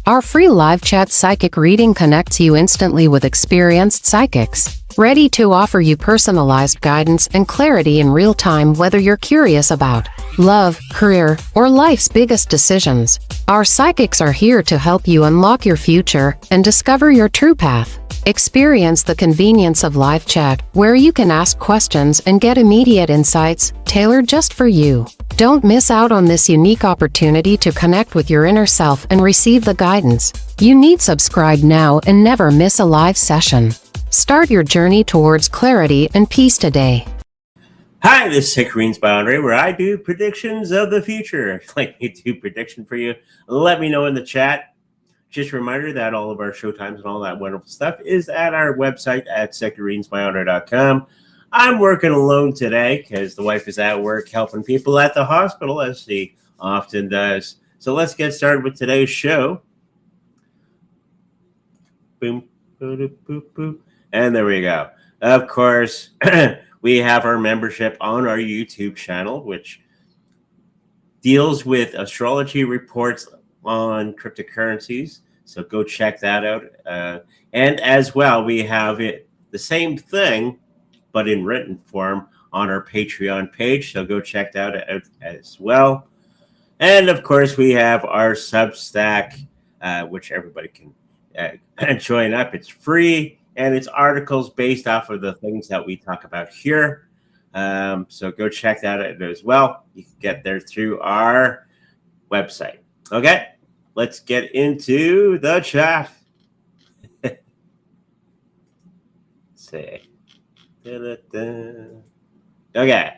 Our free live chat psychic reading connects you instantly with experienced psychics, ready to offer you personalized guidance and clarity in real time, whether you're curious about love, career, or life's biggest decisions. Our psychics are here to help you unlock your future and discover your true path. Experience the convenience of live chat, where you can ask questions and get immediate insights tailored just for you. Don't miss out on this unique opportunity to connect with your inner self and receive the guidance you need. Subscribe now and never miss a live session. Start your journey towards clarity and peace today. Hi, this is Chakra Boundary, where I do predictions of the future. If you'd like me to do prediction for you, let me know in the chat. Just a reminder that all of our showtimes and all that wonderful stuff is at our website at chakrainsbyhonor.com. I'm working alone today because the wife is at work helping people at the hospital, as she often does. So let's get started with today's show. Boom, boom, boom, boom. And there we go. Of course, we have our membership on our YouTube channel, which deals with astrology reports on cryptocurrencies. So go check that out. And as well, we have it the same thing, but in written form on our Patreon page. So go check that out as well. And of course, we have our Substack, which everybody can join up. It's free, and it's articles based off of the things that we talk about here. So go check that out as well. You can get there through our website. Okay, let's get into the chat. Say. Okay.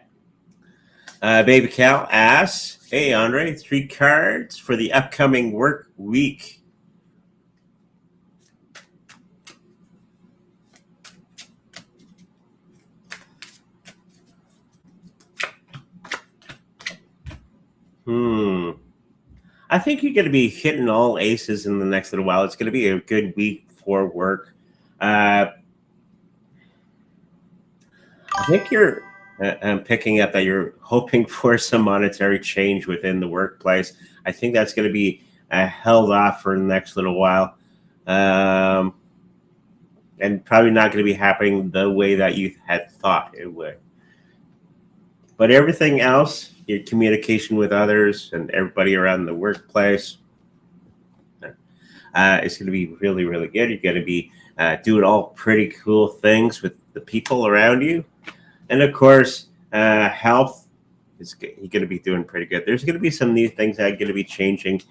Baby Cal asks, hey, Andre, 3 cards for the upcoming work week. I think you're going to be hitting all aces in the next little while. It's going to be a good week for work. I think I'm picking up that you're hoping for some monetary change within the workplace. I think that's going to be held off for the next little while. And probably not going to be happening the way that you had thought it would. But everything else, your communication with others and everybody around the workplace, is going to be really, really good. You're going to be doing all pretty cool things with the people around you. And of course, health is you're going to be doing pretty good. There's going to be some new things that are going to be changing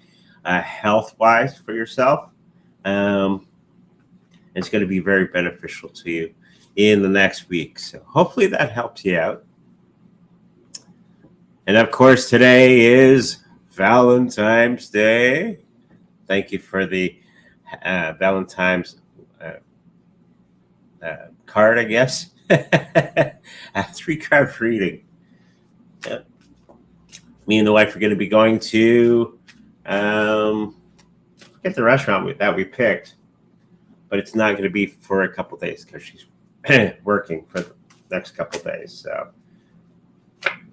health-wise for yourself. It's going to be very beneficial to you in the next week. So hopefully that helps you out. And of course, today is Valentine's Day. Thank you for the Valentine's card, I guess. 3-card reading. Yeah. Me and the wife are going to be going to forget the restaurant that we picked, but it's not going to be for a couple days because she's working for the next couple days. So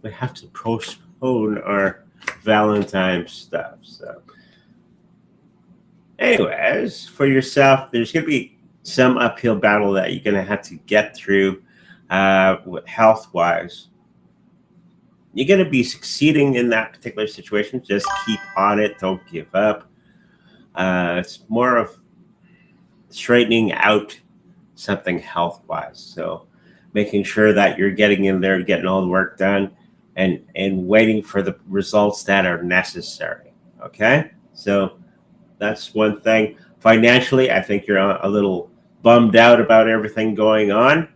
we have to postpone our Valentine's stuff. So anyways, for yourself, there's going to be some uphill battle that you're going to have to get through health-wise. You're going to be succeeding in that particular situation. Just keep on it. Don't give up. It's more of straightening out something health-wise. So making sure that you're getting in there, getting all the work done, and waiting for the results that are necessary. Okay? So that's one thing. Financially, I think you're a little bummed out about everything going on.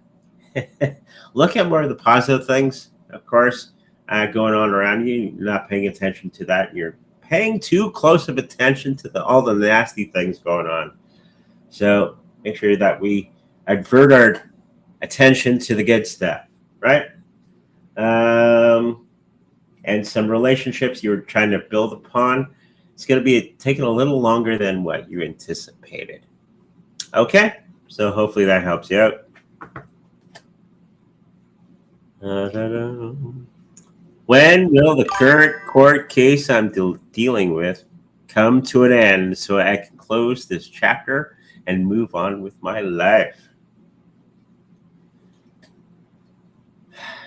Look at more of the positive things, of course, going on around you. You're not paying attention to that. You're paying too close of attention to all the nasty things going on. So make sure that we avert our attention to the good stuff, right? And some relationships you're trying to build upon, it's going to be taking a little longer than what you anticipated. Okay? So hopefully that helps you out. When will the current court case I'm dealing with come to an end so I can close this chapter and move on with my life.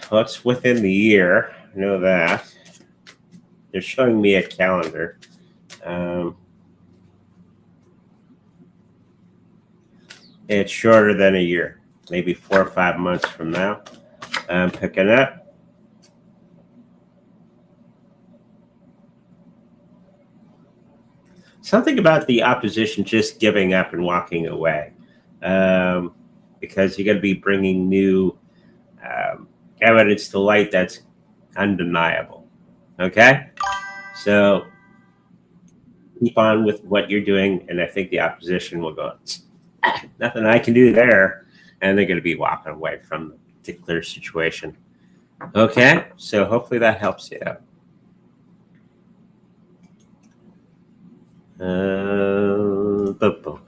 Well, it's within the year. I know that. They're showing me a calendar. It's shorter than a year, maybe 4 or 5 months from now. I'm picking up. Something about the opposition just giving up and walking away, because you're going to be bringing new evidence to light that's undeniable. Okay? So keep on with what you're doing, and I think the opposition will go, nothing I can do there, and they're going to be walking away from the particular situation. Okay? So hopefully that helps you out.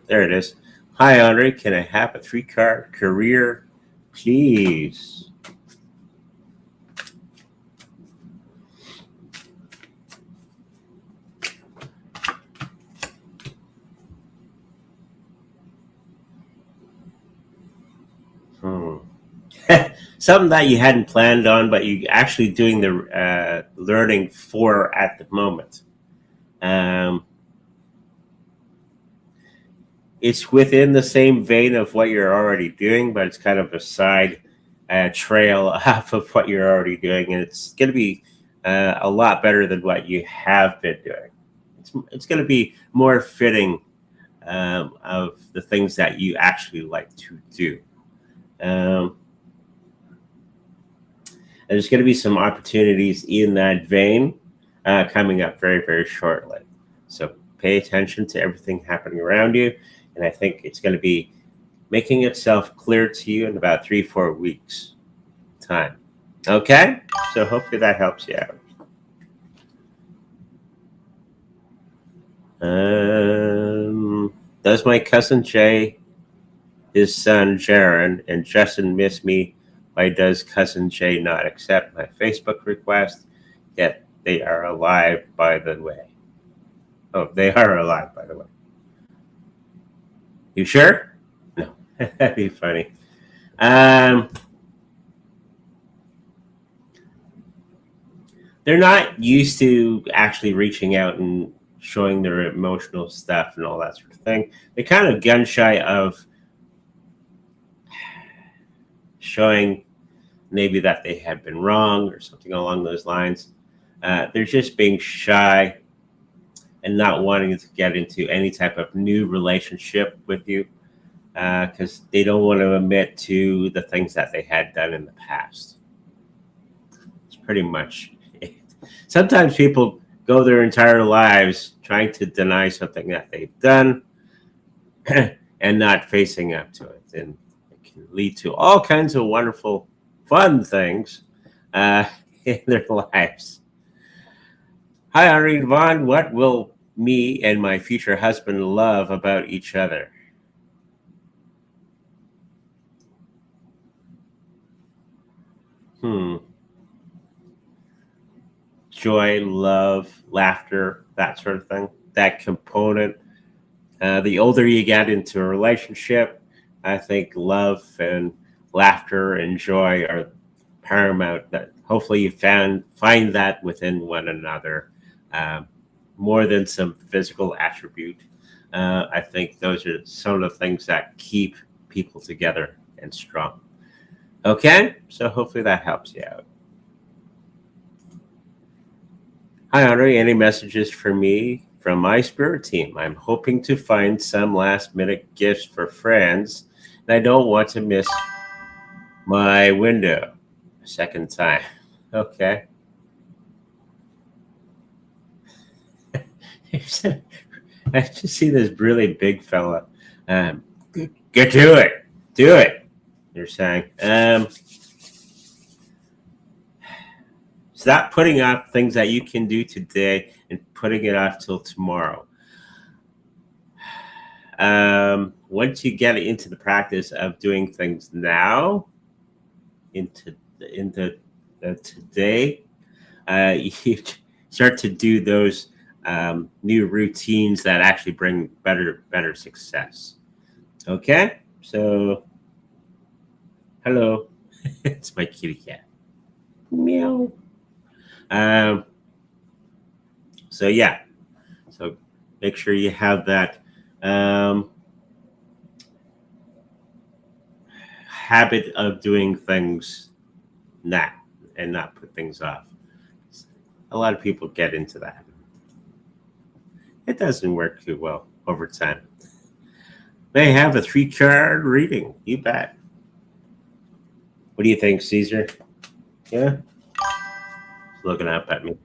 There it is. Hi, Andre. Can I have a 3-card career, please? Something that you hadn't planned on, but you actually doing the learning for at the moment. It's within the same vein of what you're already doing, but it's kind of a side trail off of what you're already doing, and it's going to be a lot better than what you have been doing. It's going to be more fitting of the things that you actually like to do. And there's going to be some opportunities in that vein coming up very, very shortly. So pay attention to everything happening around you. And I think it's going to be making itself clear to you in about 3-4 weeks time. Okay? So hopefully that helps you out. Does my cousin Jay, his son Jaron, and Justin miss me? Why does cousin Jay not accept my Facebook request? Yet they are alive, by the way. Oh, they are alive, by the way. You sure? No, that'd be funny. They're not used to actually reaching out and showing their emotional stuff and all that sort of thing. They're kind of gun shy of showing maybe that they have been wrong or something along those lines. They're just being shy and not wanting to get into any type of new relationship with you because they don't want to admit to the things that they had done in the past. It's pretty much it. Sometimes people go their entire lives trying to deny something that they've done and not facing up to it. And it can lead to all kinds of wonderful, fun things in their lives. Hi, Irene Vaughn. What will me and my future husband love about each other? Joy, love, laughter, that sort of thing. That component. The older you get into a relationship, I think love and laughter and joy are paramount. That hopefully you find that within one another. More than some physical attribute. I think those are some of the things that keep people together and strong. Okay, so hopefully that helps you out. Hi, Andre. Any messages for me from my spirit team? I'm hoping to find some last-minute gifts for friends, and I don't want to miss my window a second time. Okay. I just see this really big fella. Get to it. Do it. You're saying. Stop putting off things that you can do today and putting it off till tomorrow. Once you get into the practice of doing things now, into today, you start to do those new routines that actually bring better success. Okay, so hello, it's my kitty cat. Meow. So yeah, so make sure you have that habit of doing things now and not put things off. A lot of people get into that. It doesn't work too well over time. They have a 3-card reading. You bet. What do you think, Caesar? Yeah? Looking up at me.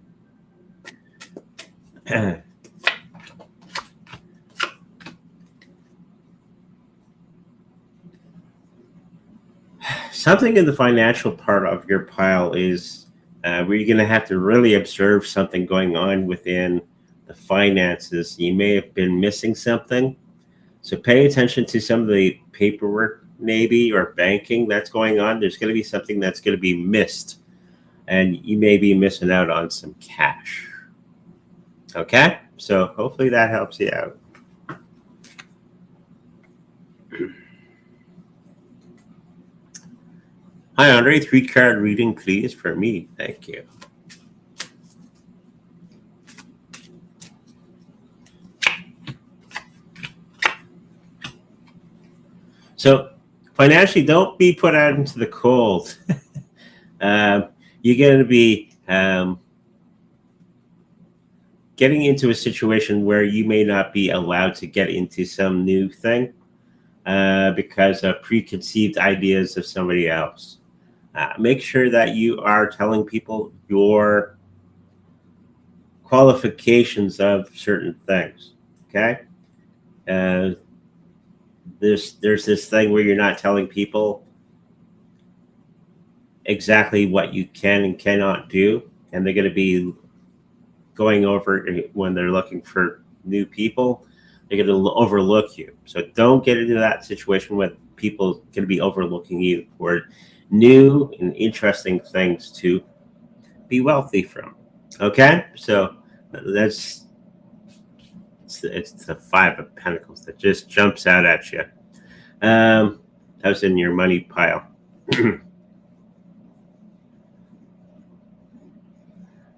Something in the financial part of your pile is where you're going to have to really observe something going on within the finances. You may have been missing something. So pay attention to some of the paperwork, maybe, or banking that's going on. There's going to be something that's going to be missed, and you may be missing out on some cash. Okay? So hopefully that helps you out. Hi, Andre. 3-card reading, please, for me. Thank you. So financially, don't be put out into the cold. You're going to be getting into a situation where you may not be allowed to get into some new thing because of preconceived ideas of somebody else. Make sure that you are telling people your qualifications of certain things. Okay. There's this thing where you're not telling people exactly what you can and cannot do, and they're going to be going over when they're looking for new people. They're going to overlook you. So don't get into that situation where people going to be overlooking you for new and interesting things to be wealthy from. Okay, so it's the 5 of Pentacles that just jumps out at you. That was in your money pile.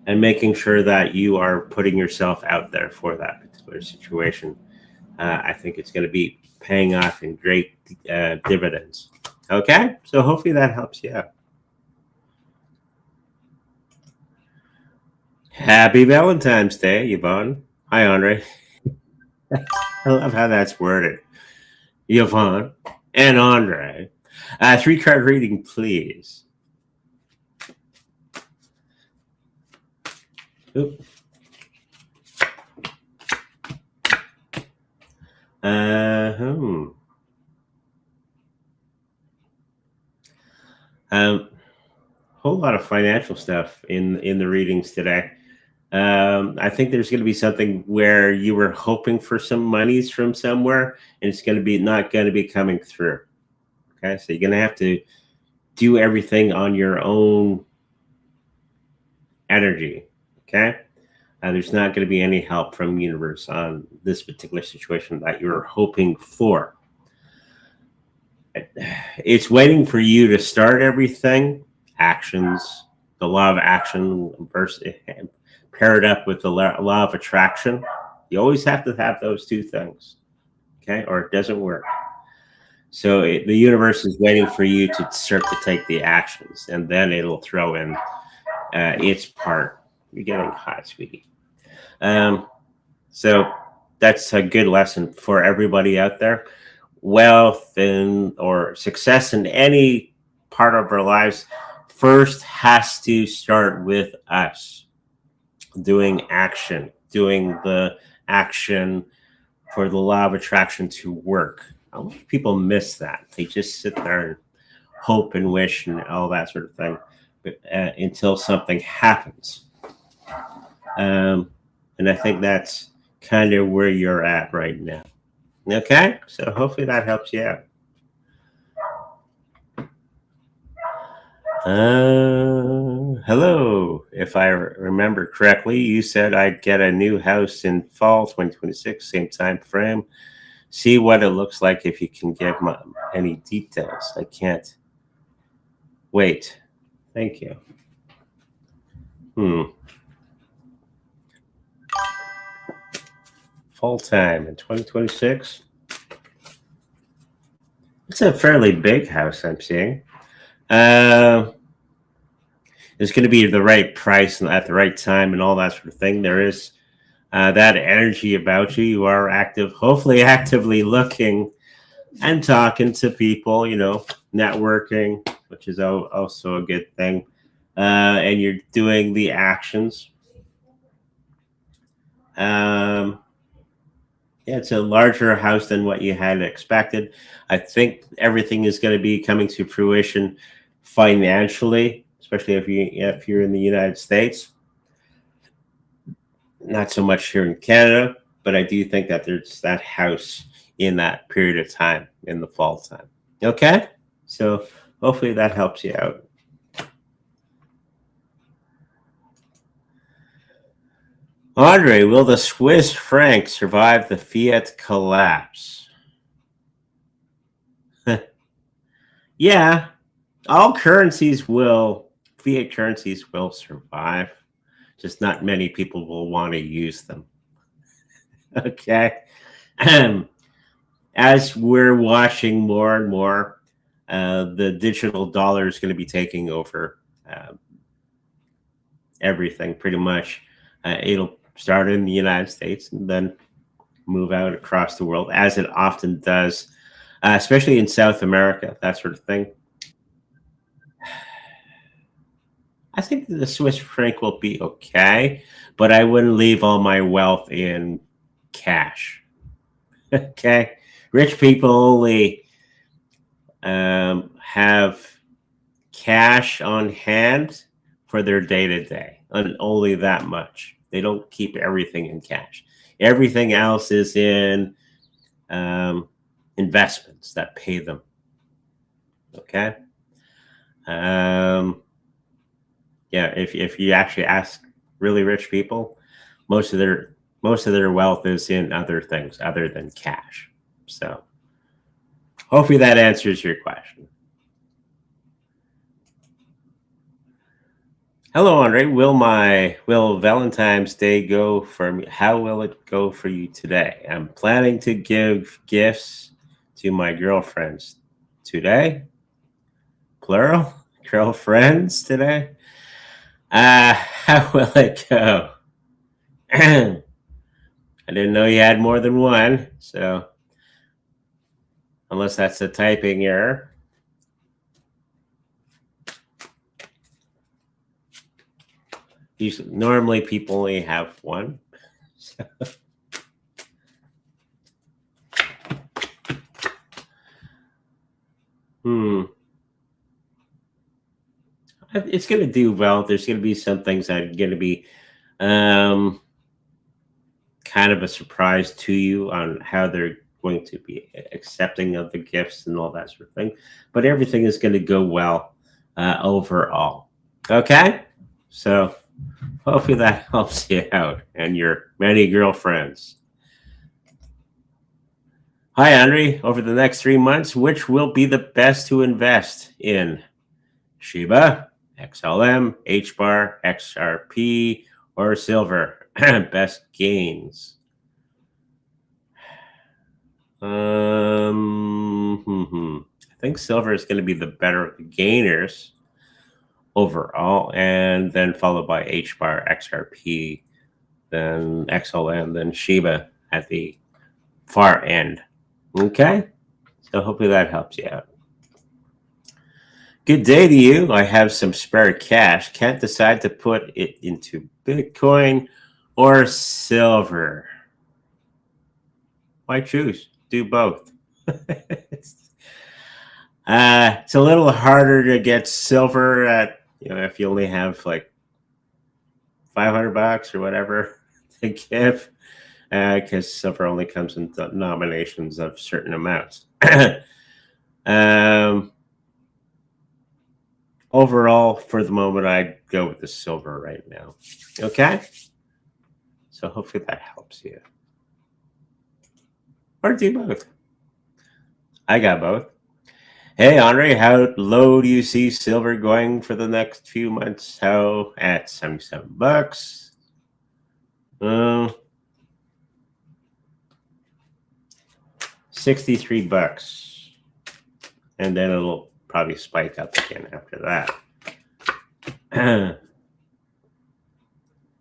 And making sure that you are putting yourself out there for that particular situation. I think it's going to be paying off in great dividends. Okay, so hopefully that helps you out. Happy Valentine's Day, Yvonne. Hi, Andre. I love how that's worded. Yvonne and Andre. 3-card reading, please. Oop. Whole lot of financial stuff in the readings today. I think there's going to be something where you were hoping for some monies from somewhere, and it's going to be not going to be coming through. Okay, so you're going to have to do everything on your own energy. Okay, there's not going to be any help from the universe on this particular situation that you're hoping for. It's waiting for you to start everything. Actions, the law of action versus paired up with the law of attraction. You always have to have those two things, okay, or it doesn't work. So the universe is waiting for you to start to take the actions, and then it'll throw in its part. You're getting hot, sweetie. So that's a good lesson for everybody out there. Wealth or success in any part of our lives first has to start with us doing action, doing the action for the law of attraction to work. A lot of people miss that. They just sit there and hope and wish and all that sort of thing, but, until something happens. And I think that's kind of where you're at right now. Okay, so hopefully that helps you out. Hello. If I remember correctly, you said I'd get a new house in fall 2026, same time frame. See what it looks like if you can give any details. I can't wait. Thank you. Fall time in 2026. It's a fairly big house I'm seeing. It's going to be the right price and at the right time and all that sort of thing. There is that energy about you. You are active, hopefully actively looking and talking to people, networking, which is also a good thing. And you're doing the actions. Yeah, it's a larger house than what you had expected. I think everything is going to be coming to fruition financially, especially if you're in the United States. Not so much here in Canada, but I do think that there's that house in that period of time in the fall time. Okay, so hopefully that helps you out. Andre, will the Swiss franc survive the fiat collapse? Yeah, all currencies will, fiat currencies will survive. Just not many people will want to use them. Okay. As we're watching more and more, the digital dollar is going to be taking over everything pretty much. It'll start in the United States and then move out across the world, as it often does, especially in South America, that sort of thing. I think the Swiss franc will be okay, but I wouldn't leave all my wealth in cash. Okay. Rich people only have cash on hand for their day to day, and only that much. They don't keep everything in cash. Everything else is in investments that pay them. Okay. Yeah, if you actually ask really rich people, most of their wealth is in other things other than cash. So hopefully that answers your question. Hello, Andre. Will Valentine's Day go for me? How will it go for you today? I'm planning to give gifts to my girlfriends today. Plural, girlfriends today. How will it go? I didn't know you had more than one, so unless that's a typing error. Normally people only have one. So. It's going to do well. There's going to be some things that are going to be kind of a surprise to you on how they're going to be accepting of the gifts and all that sort of thing. But everything is going to go well overall. Okay? So hopefully that helps you out and your many girlfriends. Hi, Andre. Over the next 3 months, which will be the best to invest in? Shiba, XLM, HBAR, XRP, or silver? Best gains. I think silver is going to be the better gainers overall, and then followed by HBAR, XRP, then XLM, then Shiba at the far end. Okay, so hopefully that helps you out. Good day to you. I have some spare cash. Can't decide to put it into Bitcoin or silver. Why choose? Do both. It's a little harder to get silver at, if you only have like $500 or whatever to give, because silver only comes in denominations of certain amounts. overall, for the moment, I'd go with the silver right now. Okay? So hopefully that helps you. Or do both. I got both. Hey, Andre, how low do you see silver going for the next few months? How at $77? 63 bucks. And then it'll probably spike up again after that.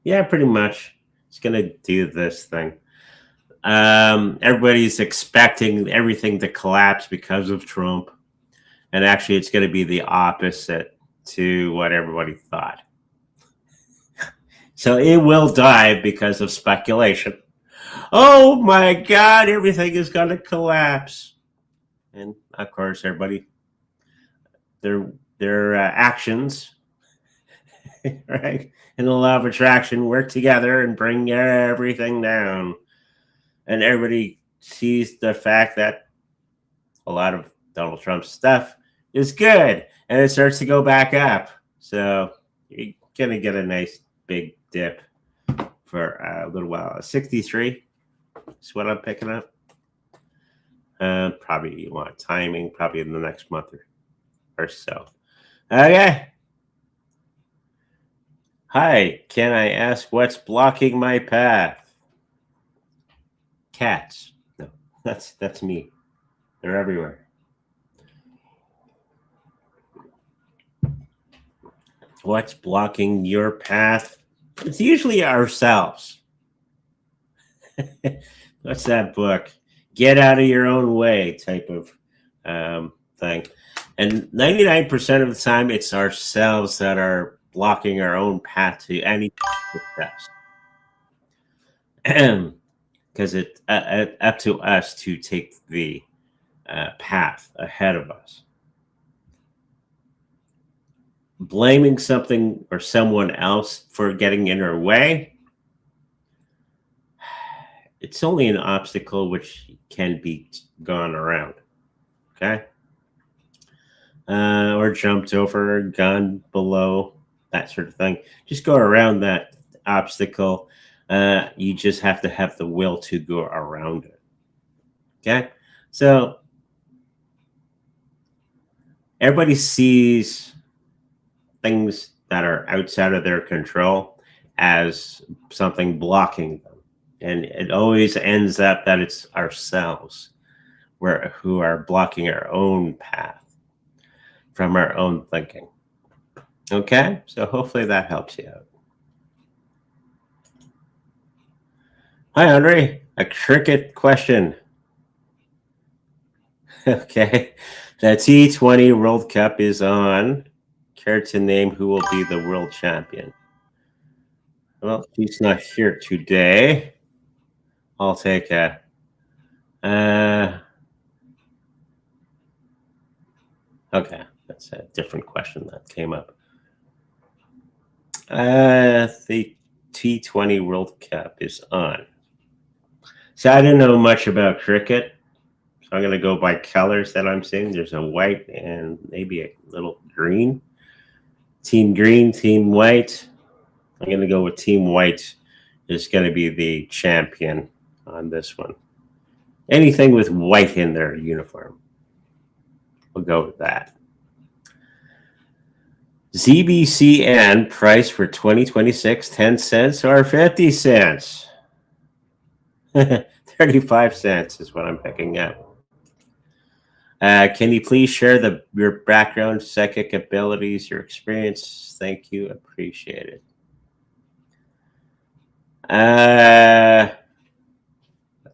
Yeah, pretty much. It's going to do this thing. Everybody's expecting everything to collapse because of Trump. And actually, it's going to be the opposite to what everybody thought. So it will dive because of speculation. Oh my God, everything is going to collapse. And of course, everybody, their actions, right, and the law of attraction work together and bring everything down. And everybody sees the fact that a lot of Donald Trump's stuff is good, and it starts to go back up. So you're going to get a nice big dip for a little while. 63 is what I'm picking up. Probably you want timing, probably in the next month or so. Okay. Hi, can I ask what's blocking my path? Cats. No, that's me. They're everywhere. What's blocking your path? It's usually ourselves. What's that book? Get out of your own way type of thing. And 99% of the time, it's ourselves that are blocking our own path to any success. Because it's up to us to take the path ahead of us. Blaming something or someone else for getting in our way, it's only an obstacle which can be gone around. Okay? Or jumped over, gone below, that sort of thing. Just go around that obstacle. You just have to have the will to go around it. Okay? So everybody sees things that are outside of their control as something blocking them. And it always ends up that it's ourselves who are blocking our own path from our own thinking. Okay? So hopefully that helps you out. Hi, Andre. A cricket question. Okay. The T20 World Cup is on. Care to name who will be the world champion? Well, she's not here today. I'll take a. Okay, that's a different question that came up. The T20 World Cup is on. So I don't know much about cricket. So I'm going to go by colors that I'm seeing. There's a white and maybe a little green. Team green, team white. I'm going to go with team white is going to be the champion on this one. Anything with white in their uniform. We'll go with that. ZBCN price for 2026, 10 cents or 50 cents? 35 cents is what I'm picking up. Can you please share your background, psychic abilities, your experience? Thank you. Appreciate it. I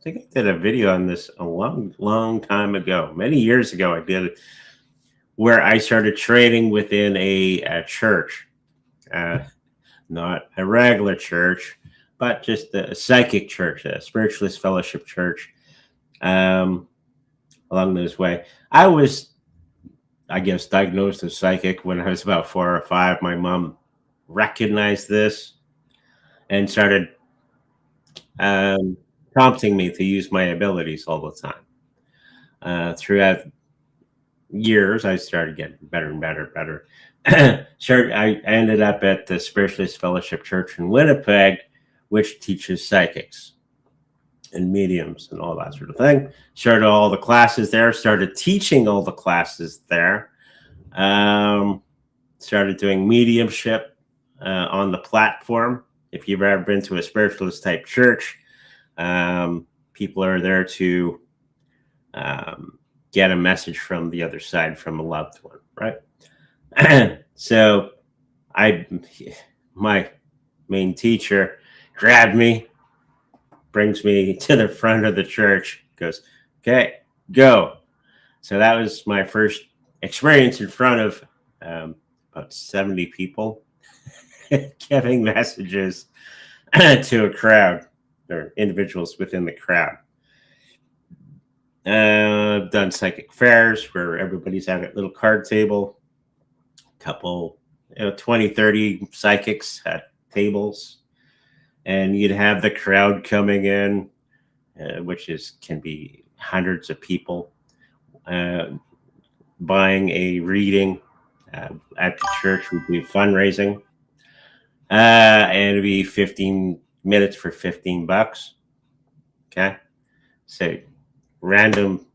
think I did a video on this a long time ago. Many years ago, I did it where I started trading within a church. Not a regular church, but just a psychic church, a spiritualist fellowship church. Along those way, I was, I guess, diagnosed as psychic when I was about 4 or 5. My mom recognized this and started prompting me to use my abilities all the time. Throughout years, I started getting better and better and better. I ended up at the Spiritualist Fellowship Church in Winnipeg, which teaches psychics and mediums and all that sort of thing. Started all the classes there, started teaching all the classes there. Started doing mediumship on the platform. If you've ever been to a spiritualist type church, people are there to get a message from the other side from a loved one, right? So my main teacher grabbed me, brings me to the front of the church, goes, okay, go. So that was my first experience in front of about 70 people giving messages to a crowd or individuals within the crowd. I've done psychic fairs where everybody's at a little card table, couple 20, 30 psychics at tables, and you'd have the crowd coming in, which can be hundreds of people, buying a reading at the church. We do fundraising, and it'd be 15 minutes for $15. Okay, so random,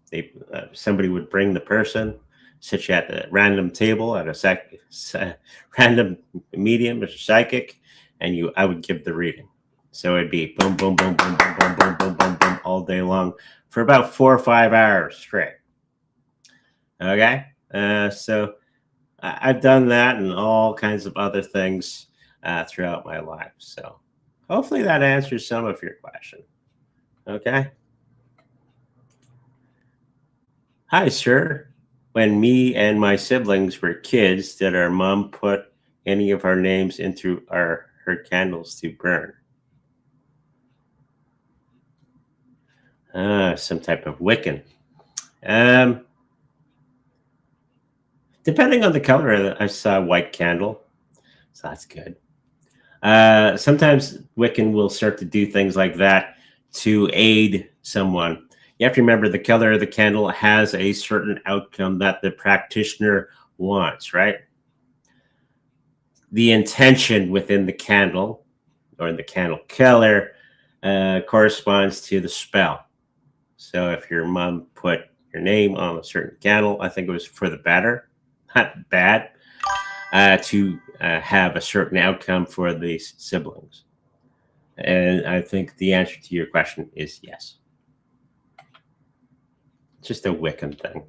somebody would bring the person, sit you at the random table at a random medium or psychic, and I would give the reading. So it'd be boom, boom, boom, boom, boom, boom, boom, boom, boom, boom, all day long for about 4 or 5 hours straight. Okay, so I've done that and all kinds of other things throughout my life. So hopefully that answers some of your question. Okay. Hi, sir. When me and my siblings were kids, did our mom put any of our names into her candles to burn? Some type of Wiccan. Depending on the color, I saw a white candle, so that's good. Sometimes Wiccan will start to do things like that to aid someone. You have to remember the color of the candle has a certain outcome that the practitioner wants, right? The intention within the candle or the candle color corresponds to the spell. So if your mom put your name on a certain candle, I think it was for the better, not bad, to have a certain outcome for these siblings. And I think the answer to your question is yes. Just a Wiccan thing.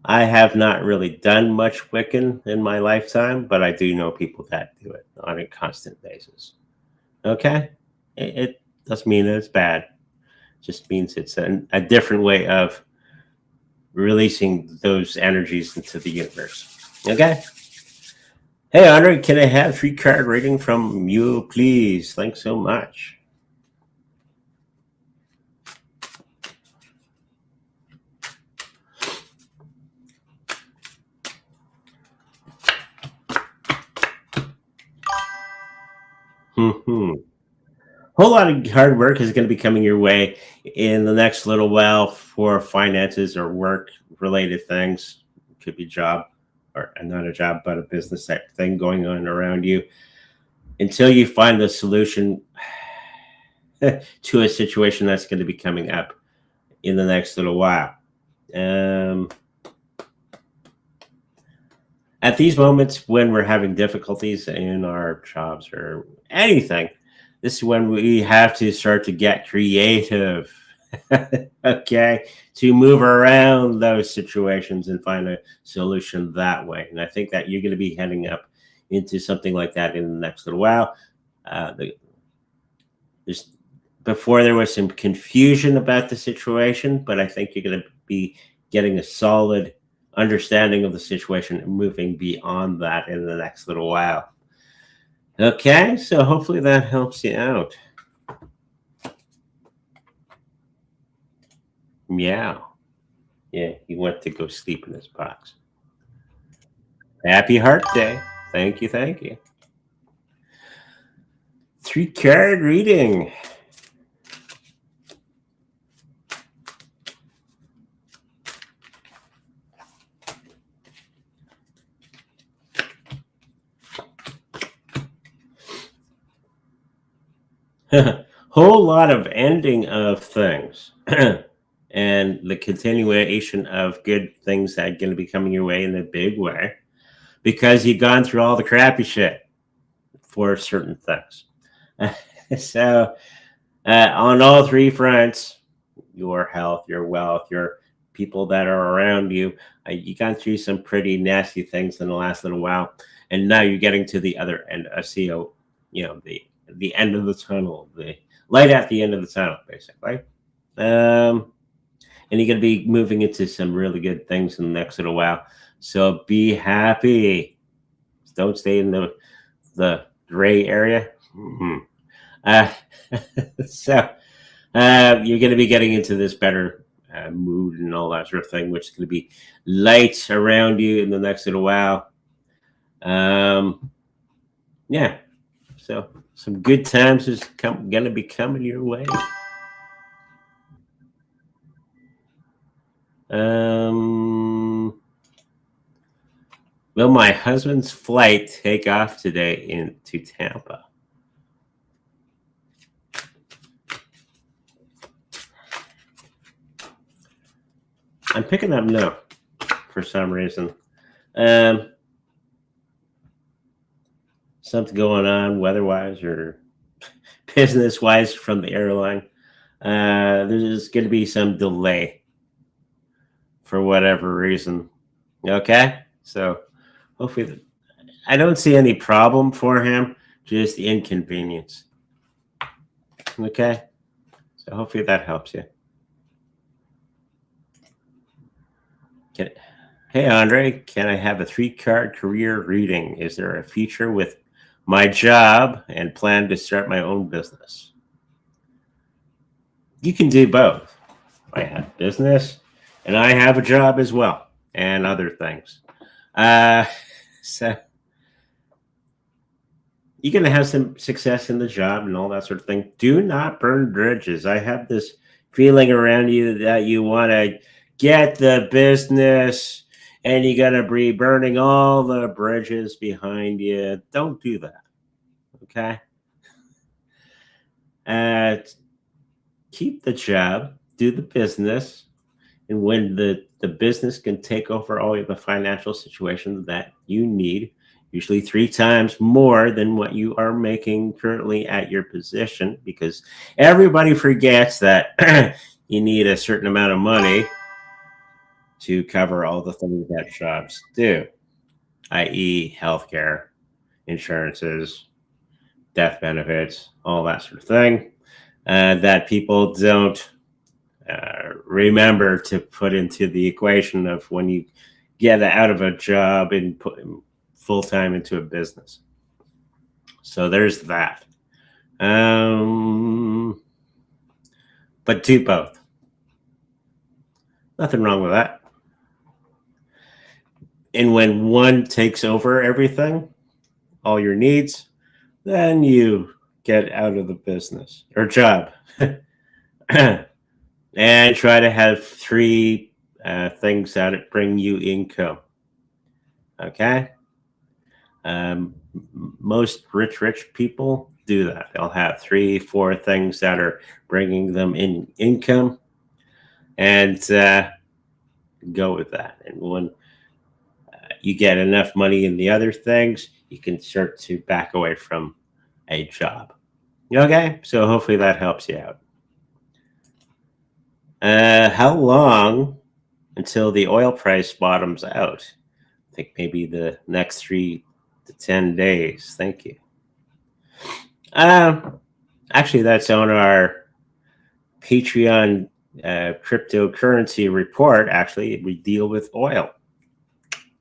I have not really done much Wiccan in my lifetime, but I do know people that do it on a constant basis. Okay? It doesn't mean that it's bad. It just means it's a different way of releasing those energies into the universe. Okay? Hey, Andre, can I have 3 card reading from you, please? Thanks so much. Whole lot of hard work is going to be coming your way in the next little while for finances or work related things. It could be job or not a job, but a business type thing going on around you until you find the solution to a situation that's going to be coming up in the next little while. At these moments when we're having difficulties in our jobs or anything, this is when we have to start to get creative, okay, to move around those situations and find a solution that way. And I think that you're going to be heading up into something like that in the next little while. Before there was some confusion about the situation, but I think you're going to be getting a solid understanding of the situation and moving beyond that in the next little while. Okay, so hopefully that helps you out. Yeah, he went to go sleep in his box. Happy Heart Day. Thank you, thank you. 3 card reading. Whole lot of ending of things and the continuation of good things that are going to be coming your way in a big way because you've gone through all the crappy shit for certain things. So, on all three fronts, your health, your wealth, your people that are around you, you gone through some pretty nasty things in the last little while, and now you're getting to the other end. I see, the end of the tunnel, the light at the end of the tunnel, basically. And you're going to be moving into some really good things in the next little while. So be happy. Don't stay in the gray area. Mm-hmm. Uh, so you're going to be getting into this better mood and all that sort of thing, which is going to be light around you in the next little while. Yeah. So some good times is going to be coming your way. Will my husband's flight take off today into Tampa? I'm picking up no for some reason. Something going on weather-wise or business-wise from the airline. There's going to be some delay for whatever reason. Okay? So hopefully, I don't see any problem for him, just inconvenience. Okay? So hopefully that helps you. Hey, Andre, can I have a 3-card career reading? Is there a future with my job and plan to start my own business? You can do both. I have business and I have a job as well and other things. So you're going to have some success in the job and all that sort of thing. Do not burn bridges. I have this feeling around you that you want to get the business and you're going to be burning all the bridges behind you. Don't do that. Okay? Keep the job, do the business, and when the business can take over all of the financial situations that you need, usually 3 times more than what you are making currently at your position, because everybody forgets that you need a certain amount of money to cover all the things that jobs do, i.e. healthcare, insurances, death benefits, all that sort of thing, that people don't remember to put into the equation of when you get out of a job and put full-time into a business. So there's that. But do both. Nothing wrong with that. And when one takes over everything, all your needs, then you get out of the business or job. And try to have 3 things that bring you income. Okay? Most rich people do that. They'll have 3, 4 things that are bringing them in income and go with that. And when you get enough money in the other things, you can start to back away from a job. Okay? So hopefully that helps you out. How long until the oil price bottoms out? I think maybe the next 3 to 10 days. Thank you. Actually, that's on our Patreon cryptocurrency report. Actually, we deal with oil.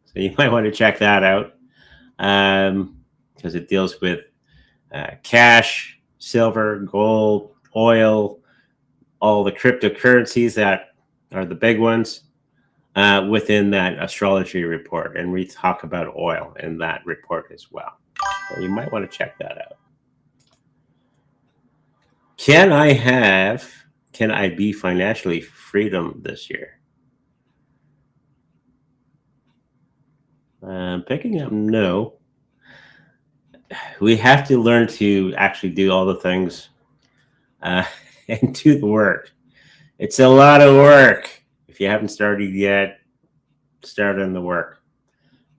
So you might want to check that out because it deals with cash, silver, gold, oil, all the cryptocurrencies that are the big ones within that astrology report. And we talk about oil in that report as well. So you might want to check that out. Can I be financially freedom this year? Picking up no. We have to learn to actually do all the things and do the work. It's a lot of work. If you haven't started yet, start on the work.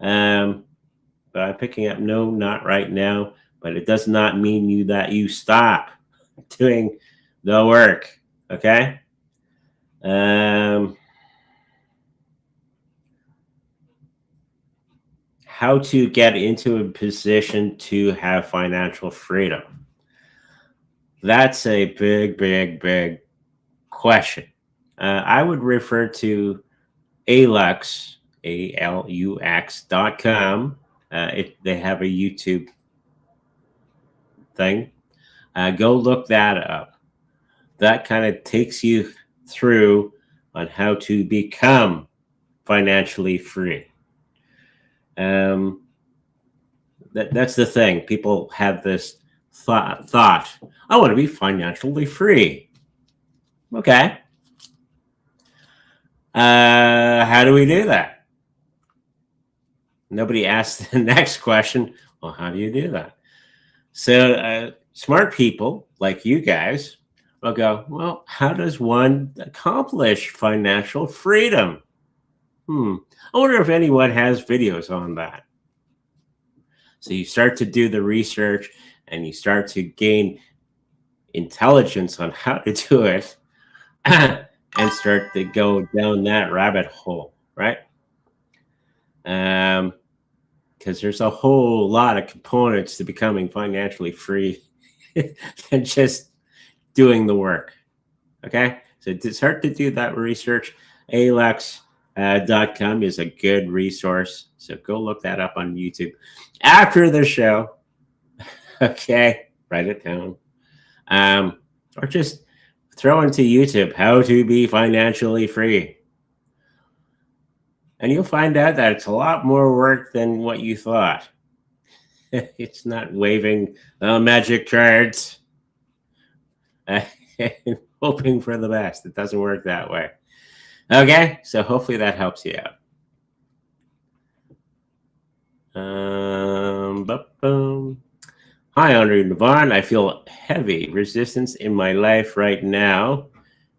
But I'm picking up no, not right now, but it does not mean that you stop doing the work. Okay. How to get into a position to have financial freedom. That's a big question. I would refer to Alux, ALUX.com. They have a YouTube thing. Go look that up. That kind of takes you through on how to become financially free. That's the thing. People have this thought, I want to be financially free. Okay. How do we do that? Nobody asked the next question. Well, how do you do that? So smart people like you guys will go, well, how does one accomplish financial freedom? I wonder if anyone has videos on that. So you start to do the research and you start to gain intelligence on how to do it and start to go down that rabbit hole, right? Because there's a whole lot of components to becoming financially free than just doing the work. Okay, so to start to do that research, Alux.com is a good resource. So go look that up on YouTube after the show. Okay, write it down. Or just throw into YouTube how to be financially free. And you'll find out that it's a lot more work than what you thought. It's not waving magic cards and hoping for the best. It doesn't work that way. Okay, so hopefully that helps you out. Hi, Andre and Devon. I feel heavy resistance in my life right now.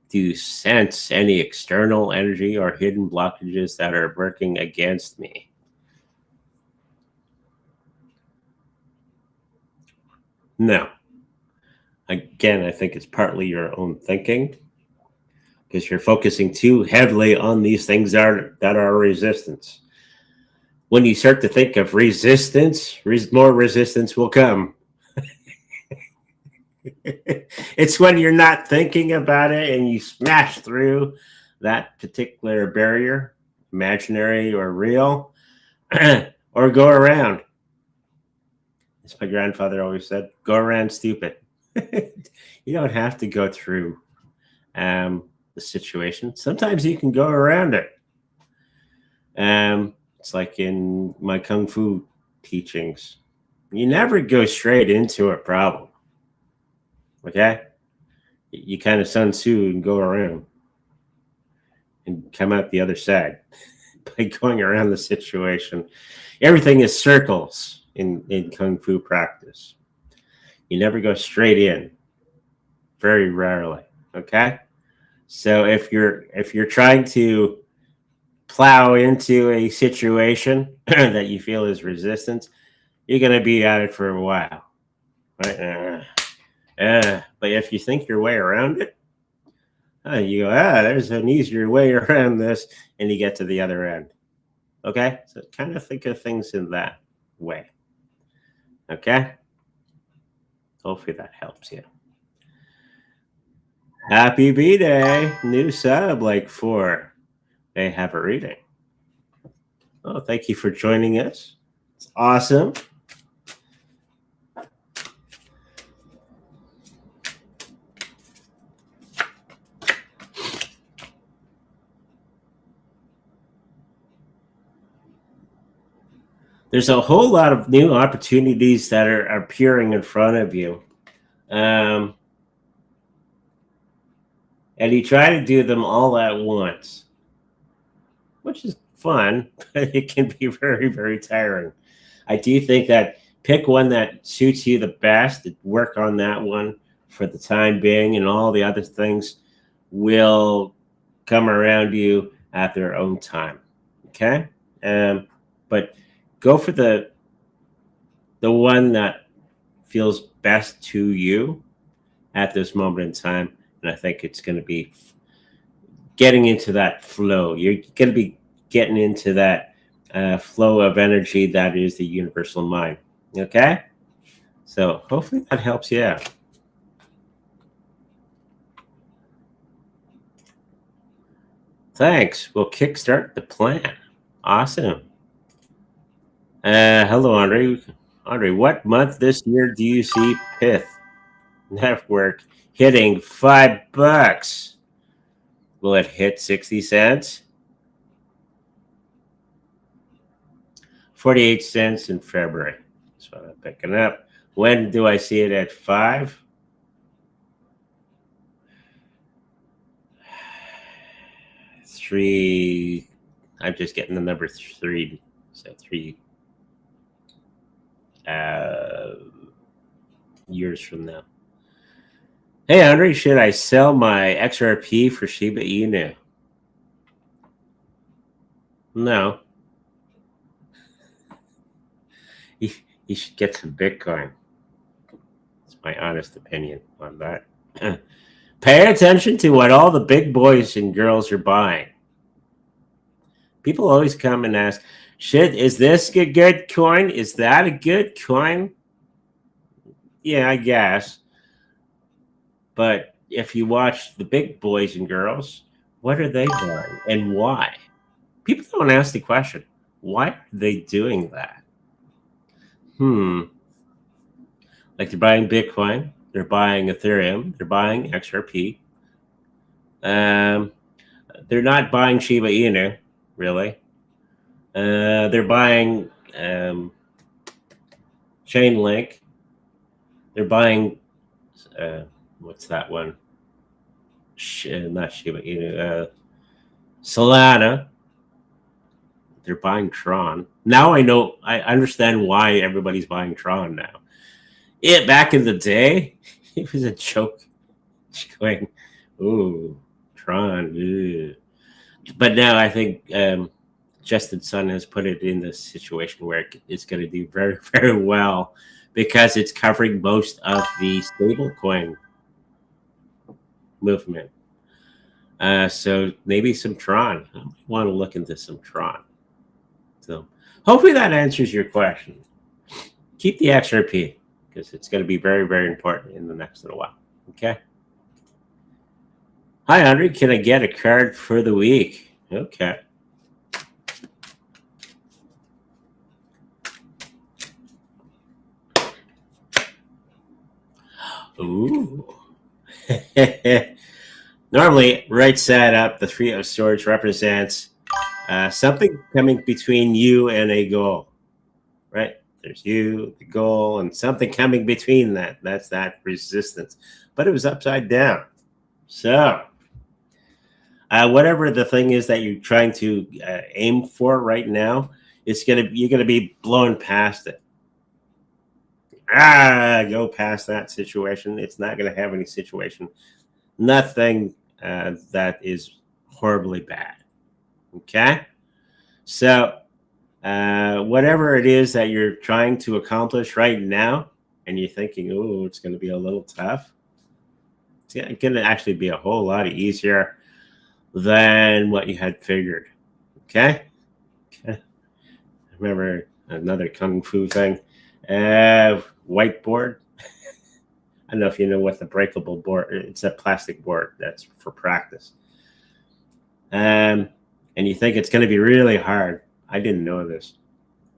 Do you sense any external energy or hidden blockages that are working against me? No. Again, I think it's partly your own thinking because you're focusing too heavily on these things that are resistance. When you start to think of resistance, more resistance will come. It's when you're not thinking about it and you smash through that particular barrier, imaginary or real, or go around. As my grandfather always said, go around stupid. You don't have to go through the situation. Sometimes you can go around it. It's like in my Kung Fu teachings. You never go straight into a problem. Okay? You kind of Sun Tzu and go around and come out the other side by going around the situation. Everything is circles in Kung Fu practice. You never go straight in. Very rarely. Okay? So if you're trying to plow into a situation that you feel is resistance, you're going to be at it for a while. Right? But if you think your way around it, you go, there's an easier way around this, and you get to the other end. Okay? So kind of think of things in that way. Okay? Hopefully that helps you. Happy B-Day. New sub, like 4. They have a reading. Oh, thank you for joining us. It's awesome. There's a whole lot of new opportunities that are appearing in front of you. And you try to do them all at once, which is fun, but it can be very tiring. I do think that pick one that suits you the best, work on that one for the time being, and all the other things will come around you at their own time. Okay? But go for the one that feels best to you at this moment in time. And I think it's going to be getting into that flow. You're going to be getting into that flow of energy that is the universal mind. Okay? So hopefully that helps you out. Thanks. We'll kickstart the plan. Awesome. Hello, Andre. Andre, what month this year do you see Pith Network hitting $5? Will it hit 60 cents? 48 cents in February. That's what I'm picking up. When do I see it at 5? Three. I'm just getting the number 3. So 3 years from now. Hey, Andre, should I sell my XRP for Shiba Inu? No. You should get some Bitcoin. It's my honest opinion on that. Pay attention to what all the big boys and girls are buying. People always come and ask, shit, is this a good coin? Is that a good coin? Yeah, I guess. But if you watch the big boys and girls, what are they buying and why? People don't ask the question, why are they doing that? Like they're buying Bitcoin, they're buying Ethereum, they're buying XRP. They're not buying Shiba Inu, really. They're buying Chainlink. They're buying what's that one? Not Shiba Inu. Solana. They're buying Tron. Now I understand why everybody's buying Tron now. Back in the day, it was a joke. Going, ooh, Tron. Ew. But now I think Justin Sun has put it in this situation where it's going to do very, very well because it's covering most of the stablecoin movement. So maybe some Tron. I want to look into some Tron. So hopefully that answers your question. Keep the XRP because it's going to be very, very important in the next little while. Okay. Hi, Andre. Can I get a card for the week? Okay. Ooh. Normally, right side up, the 3 of Swords represents something coming between you and a goal, right? There's you, the goal, and something coming between that. That's that resistance. But it was upside down. So, whatever the thing is that you're trying to aim for right now, you're gonna be blown past it. Go past that situation. It's not gonna have any situation. Nothing that is horribly bad. Okay, so whatever it is that you're trying to accomplish right now, and you're thinking, "Oh, it's going to be a little tough," it's going to actually be a whole lot easier than what you had figured. Okay. Remember another kung fu thing, whiteboard. I don't know if you know what the breakable board. It's a plastic board that's for practice. And you think it's going to be really hard. I didn't know this.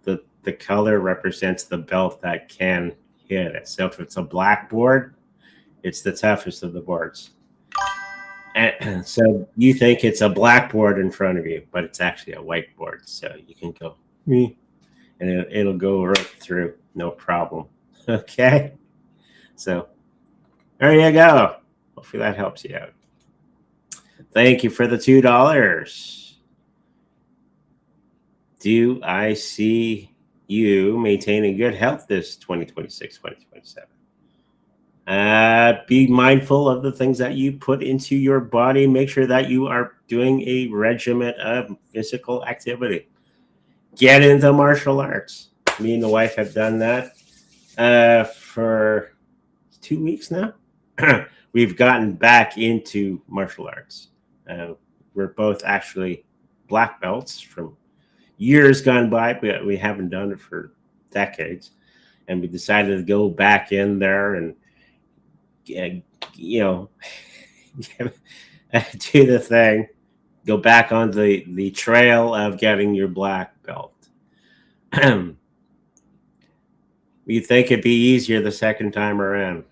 The color represents the belt that can hit it. So if it's a blackboard, it's the toughest of the boards. And so you think it's a blackboard in front of you, but it's actually a whiteboard. So you can go, and it'll go right through, no problem. Okay. So there you go. Hopefully that helps you out. Thank you for the $2. Do I see you maintaining good health this 2026, 2027? Be mindful of the things that you put into your body. Make sure that you are doing a regimen of physical activity. Get into martial arts. Me and the wife have done that for 2 weeks now. We've gotten back into martial arts. We're both actually black belts from years gone by, but we haven't done it for decades. And we decided to go back in there and, do the thing, go back on the trail of getting your black belt. You think it'd be easier the second time around,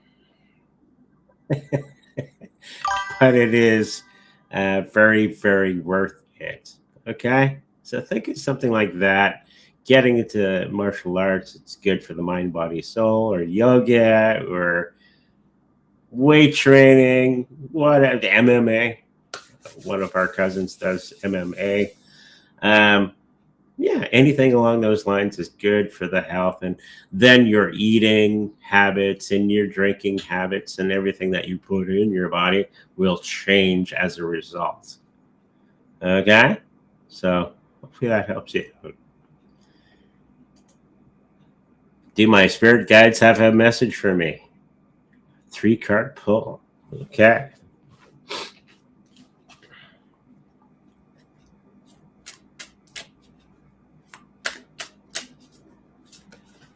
but it is very, very worth it. Okay, so think of something like that. Getting into martial arts, it's good for the mind, body, soul, or yoga, or weight training, whatever, MMA. One of our cousins does MMA. Yeah, anything along those lines is good for the health. And then your eating habits and your drinking habits and everything that you put in your body will change as a result. Okay? So hopefully that helps you. Do my spirit guides have a message for me? 3-card pull. Okay.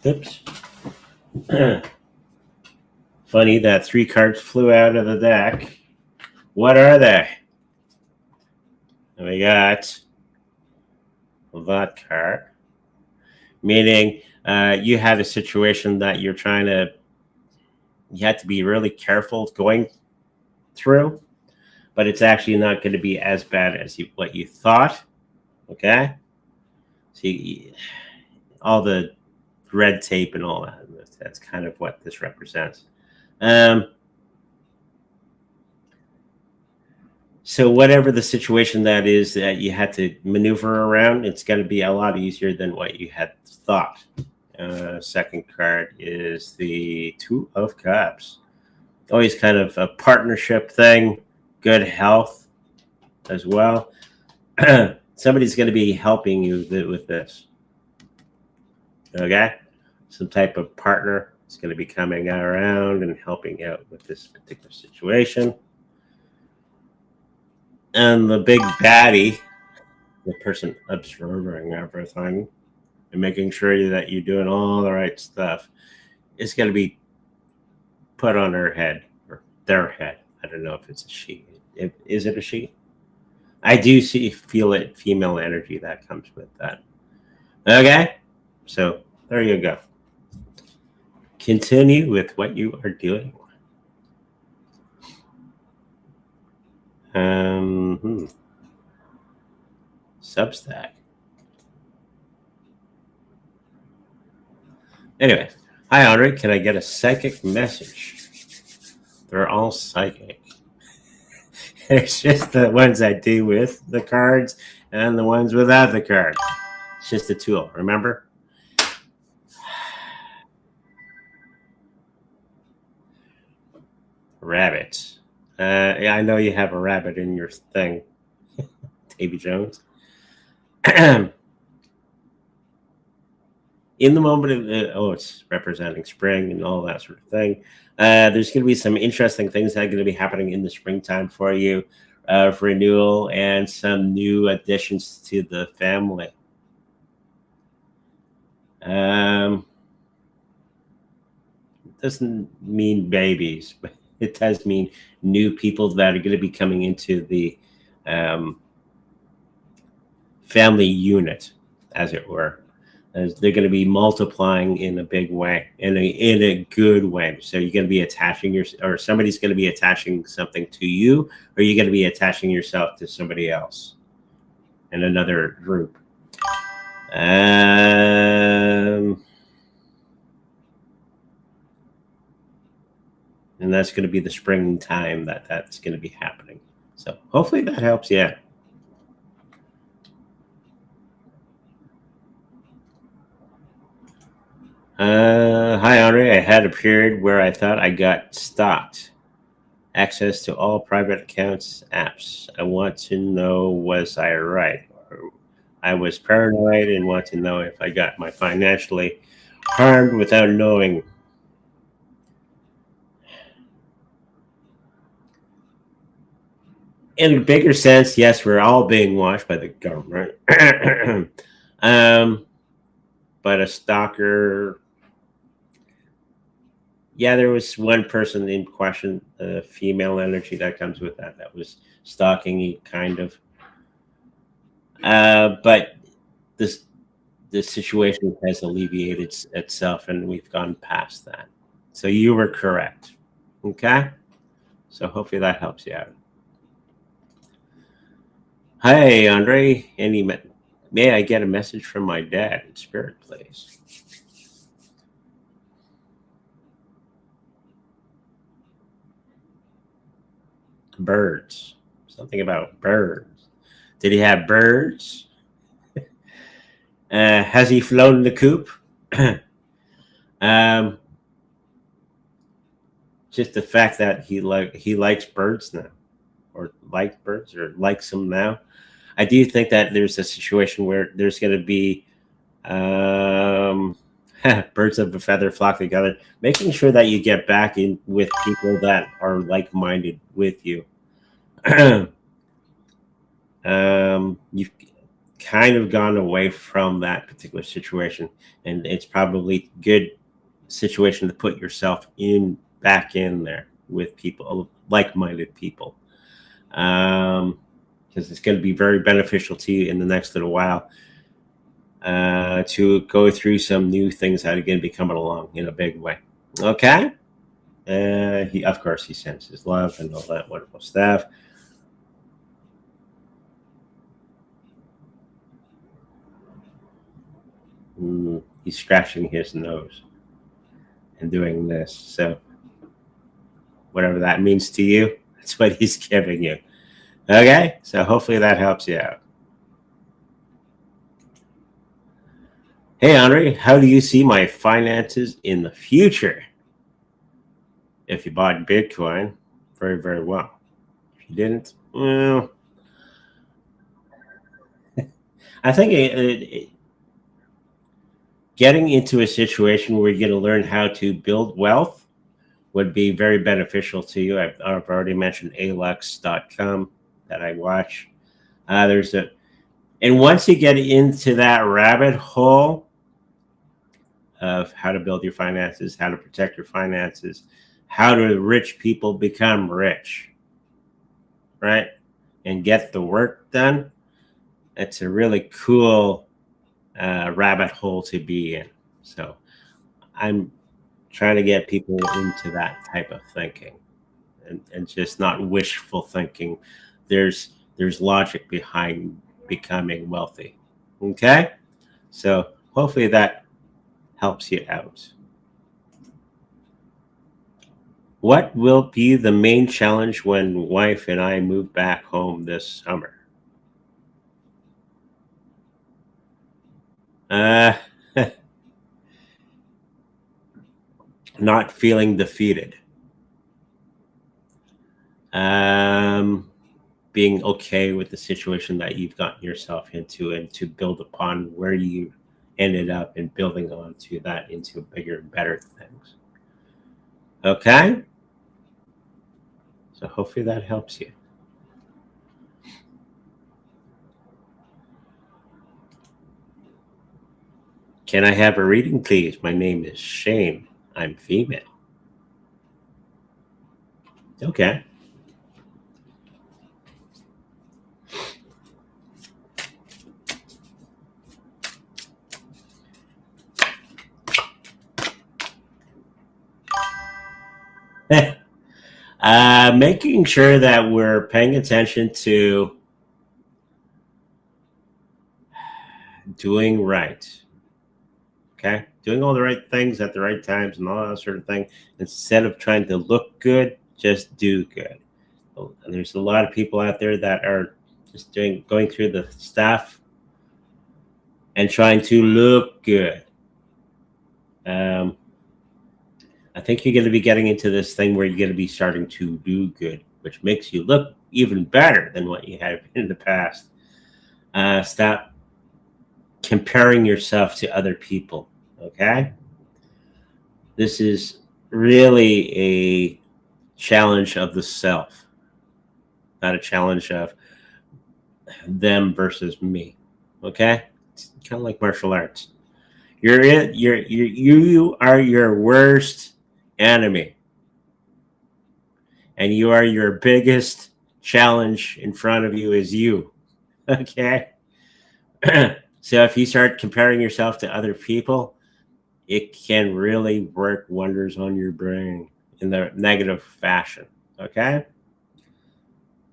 Oops. Funny that 3 cards flew out of the deck. What are they? We got that card, meaning you have a situation that you have to be really careful going through, but it's actually not going to be as bad as what you thought. Okay? See, all the red tape and all that, that's kind of what this represents. So whatever the situation that is that you had to maneuver around, it's going to be a lot easier than what you had thought. Second card is the 2 of Cups. Always kind of a partnership thing, good health as well. Somebody's going to be helping you with this. Okay? Some type of partner is going to be coming around and helping out with this particular situation. And the big baddie, the person observing everything and making sure that you're doing all the right stuff, is going to be put on her head or their head. I don't know if it's a she. Is it a she? I do feel it, female energy that comes with that. Okay? So there you go. Continue with what you are doing. Substack. Anyway, hi Andre, can I get a psychic message? They're all psychic. It's just the ones I do with the cards and the ones without the cards. It's just a tool, remember? Rabbit. Yeah, I know you have a rabbit in your thing, Davy Jones. In the moment of it's representing spring and all that sort of thing. There's going to be some interesting things that are going to be happening in the springtime for you, for renewal and some new additions to the family. It doesn't mean babies, but it does mean new people that are going to be coming into the family unit, as it were. As they're going to be multiplying in a big way, in a good way. So you're going to be attaching or somebody's going to be attaching something to you, or you're going to be attaching yourself to somebody else in another group. And that's going to be the springtime that's going to be happening. So hopefully that helps you out. Hi, Andre. I had a period where I thought I got stalked. Access to all private accounts, apps. I want to know, was I right? Or I was paranoid and want to know if I got my financially harmed without knowing. In a bigger sense, yes, we're all being watched by the government. um, but a stalker, yeah, there was one person in question, female energy that comes with that. That was stalking you, kind of. But this situation has alleviated itself, and we've gone past that. So you were correct. Okay. So hopefully that helps you out. Hi, Andre. May I get a message from my dad in spirit, please? Birds. Something about birds. Did he have birds? Has he flown the coop? um, just the fact that he likes birds now, or liked birds, or likes them now. I do think that there's a situation where there's going to be um, birds of a feather flock together, making sure that you get back in with people that are like-minded with you. You've kind of gone away from that particular situation, and it's probably good situation to put yourself in back in there with people, like-minded people, because it's going to be very beneficial to you in the next little while, to go through some new things that are going to be coming along in a big way. Okay. He, of course, he sends his love and all that wonderful stuff. He's scratching his nose and doing this. So whatever that means to you, that's what he's giving you. Okay. So hopefully that helps you out. Hey, Andre, how do you see my finances in the future? If you bought Bitcoin, very, very well. If you didn't, well, I think getting into a situation where you're going to learn how to build wealth would be very beneficial to you. I've already mentioned alux.com that I watch. And once you get into that rabbit hole of how to build your finances, how to protect your finances, how do rich people become rich, right? And get the work done. It's a really cool rabbit hole to be in. So I'm trying to get people into that type of thinking, and just not wishful thinking. There's logic behind becoming wealthy. Okay? So hopefully that helps you out. What will be the main challenge when wife and I move back home this summer? Uh, not feeling defeated. Being okay with the situation that you've gotten yourself into, and to build upon where you ended up, and building on to that into bigger and better things. Okay? So hopefully that helps you. Can I have a reading, please? My name is Shane. I'm female. Okay. Making sure that we're paying attention to doing right. Okay? Doing all the right things at the right times and all that sort of thing. Instead of trying to look good, just do good. And there's a lot of people out there that are just going through the stuff and trying to look good. I think you're going to be getting into this thing where you're going to be starting to do good, which makes you look even better than what you have in the past. Stop comparing yourself to other people. Okay. This is really a challenge of the self, not a challenge of them versus me. Okay. It's kind of like martial arts. You are your worst enemy, and you are your biggest challenge in front of you is you. Okay. So if you start comparing yourself to other people, it can really work wonders on your brain in the negative fashion. Okay.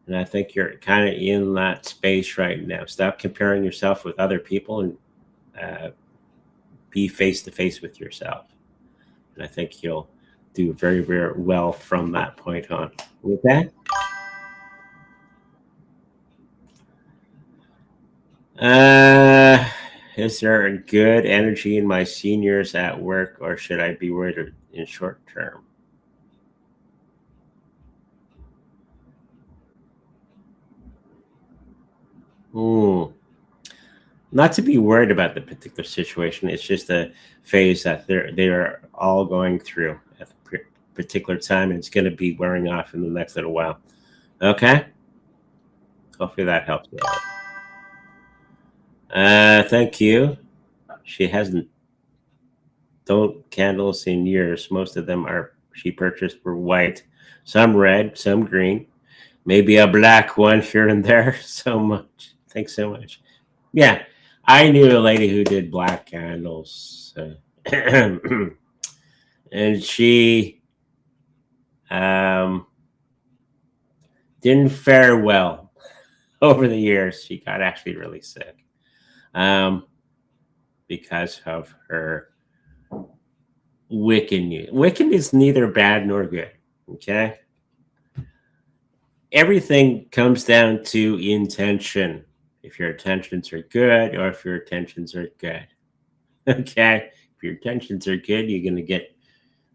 And I think you're kind of in that space right now. Stop comparing yourself with other people and be face to face with yourself. And I think you'll do very, very well from that point on. With that, is there a good energy in my seniors at work, or should I be worried in short term? Not to be worried about the particular situation. It's just a phase that they're all going through at a particular time, and it's going to be wearing off in the next little while. Okay. Hopefully that helps you out. Thank you. She hasn't don't candles in years. Most of them are she purchased were white, some red, some green, maybe a black one here and there. So much. Thanks so much. Yeah, I knew a lady who did black candles, and she didn't fare well over the years. She got actually really sick because of her Wiccan. Wiccan is neither bad nor good. Okay. Everything comes down to intention. If your intentions are good or if your intentions are good. Okay. If your intentions are good, you're going to get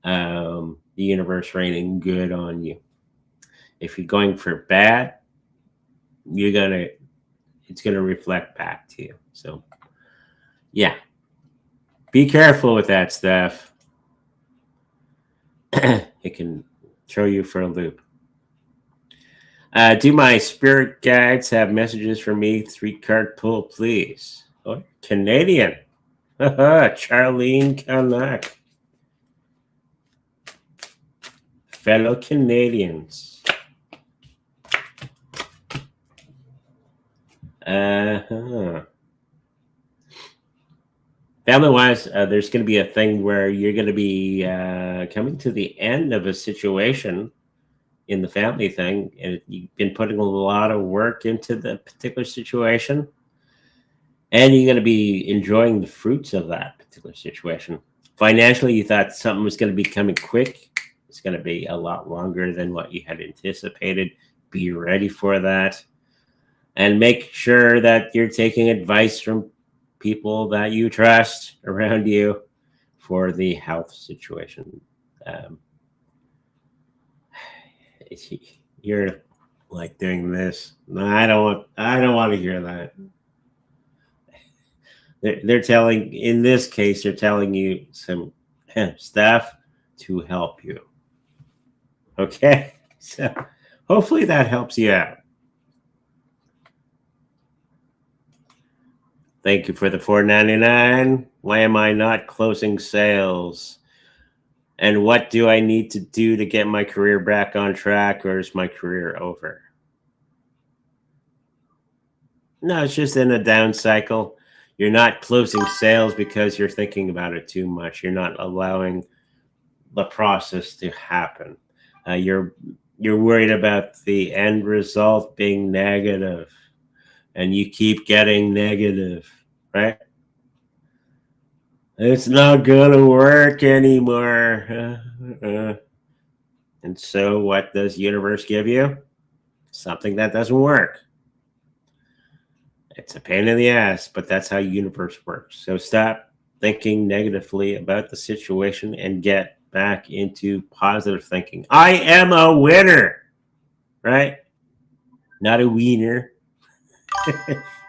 the universe raining good on you. If you're going for bad, it's going to reflect back to you. So, yeah. Be careful with that stuff. It can throw you for a loop. Do my spirit guides have messages for me? 3-card pull, please. Oh, Canadian. Charlene Kanak. Fellow Canadians. Family-wise, there's going to be a thing where you're going to be coming to the end of a situation in the family thing, and you've been putting a lot of work into the particular situation, and you're going to be enjoying the fruits of that particular situation. Financially, you thought something was going to be coming quick. It's going to be a lot longer than what you had anticipated. Be ready for that, and make sure that you're taking advice from people that you trust around you for the health situation. You're like doing this. No, I don't want to hear that. They're telling, in this case, they're telling you some stuff to help you. Okay, so hopefully that helps you out. Thank you for the $4.99. Why am I not closing sales? And what do I need to do to get my career back on track, or is my career over? No, it's just in a down cycle. You're not closing sales because you're thinking about it too much. You're not allowing the process to happen. You're worried about the end result being negative, and you keep getting negative, right? It's not gonna work anymore. And so what does universe give you? Something that doesn't work. It's a pain in the ass, but that's how universe works. So stop thinking negatively about the situation and get back into positive thinking. I am a winner, right? Not a wiener.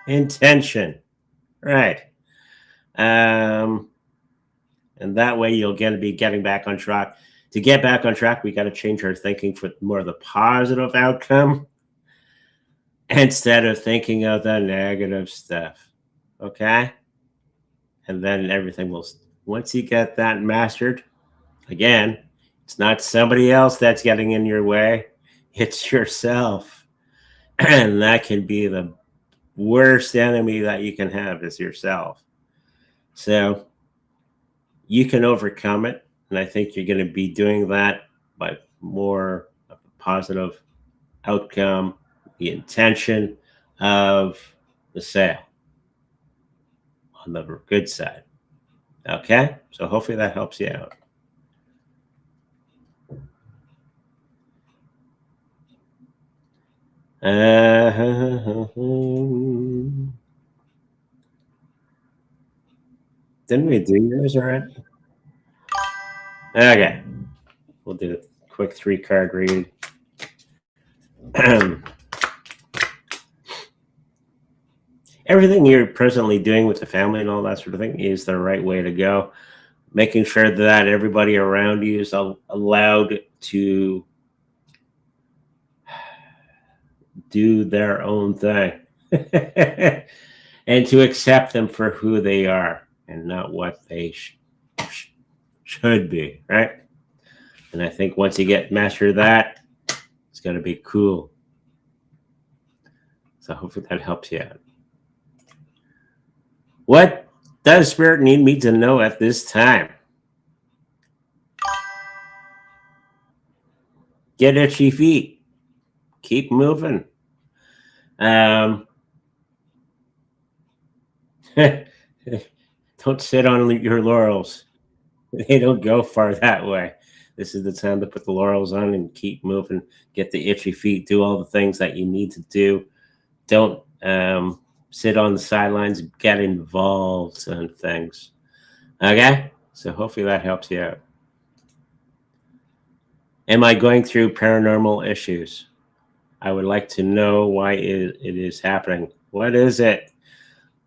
Intention, right? And that way you'll be getting back on track. To get back on track, we got to change our thinking for more of the positive outcome instead of thinking of the negative stuff. Okay? And then everything will, once you get that mastered, again, it's not somebody else that's getting in your way, it's yourself. And that can be the worst enemy that you can have, is yourself. So you can overcome it. And I think you're going to be doing that by more of a positive outcome, the intention of the sale on the good side. Okay? So hopefully that helps you out. Didn't we do yours already? Okay. We'll do a quick 3-card read. Everything you're presently doing with the family and all that sort of thing is the right way to go. Making sure that everybody around you is allowed to do their own thing and to accept them for who they are and not what they should be, right? And I think once you master that, it's going to be cool. So hopefully that helps you out. What does Spirit need me to know at this time? Get itchy feet. Keep moving. Don't sit on your laurels. They don't go far that way. This is the time to put the laurels on and keep moving. Get the itchy feet. Do all the things that you need to do. Don't sit on the sidelines. Get involved in things. Okay? So hopefully that helps you out. Am I going through paranormal issues? I would like to know why it is happening. What is it?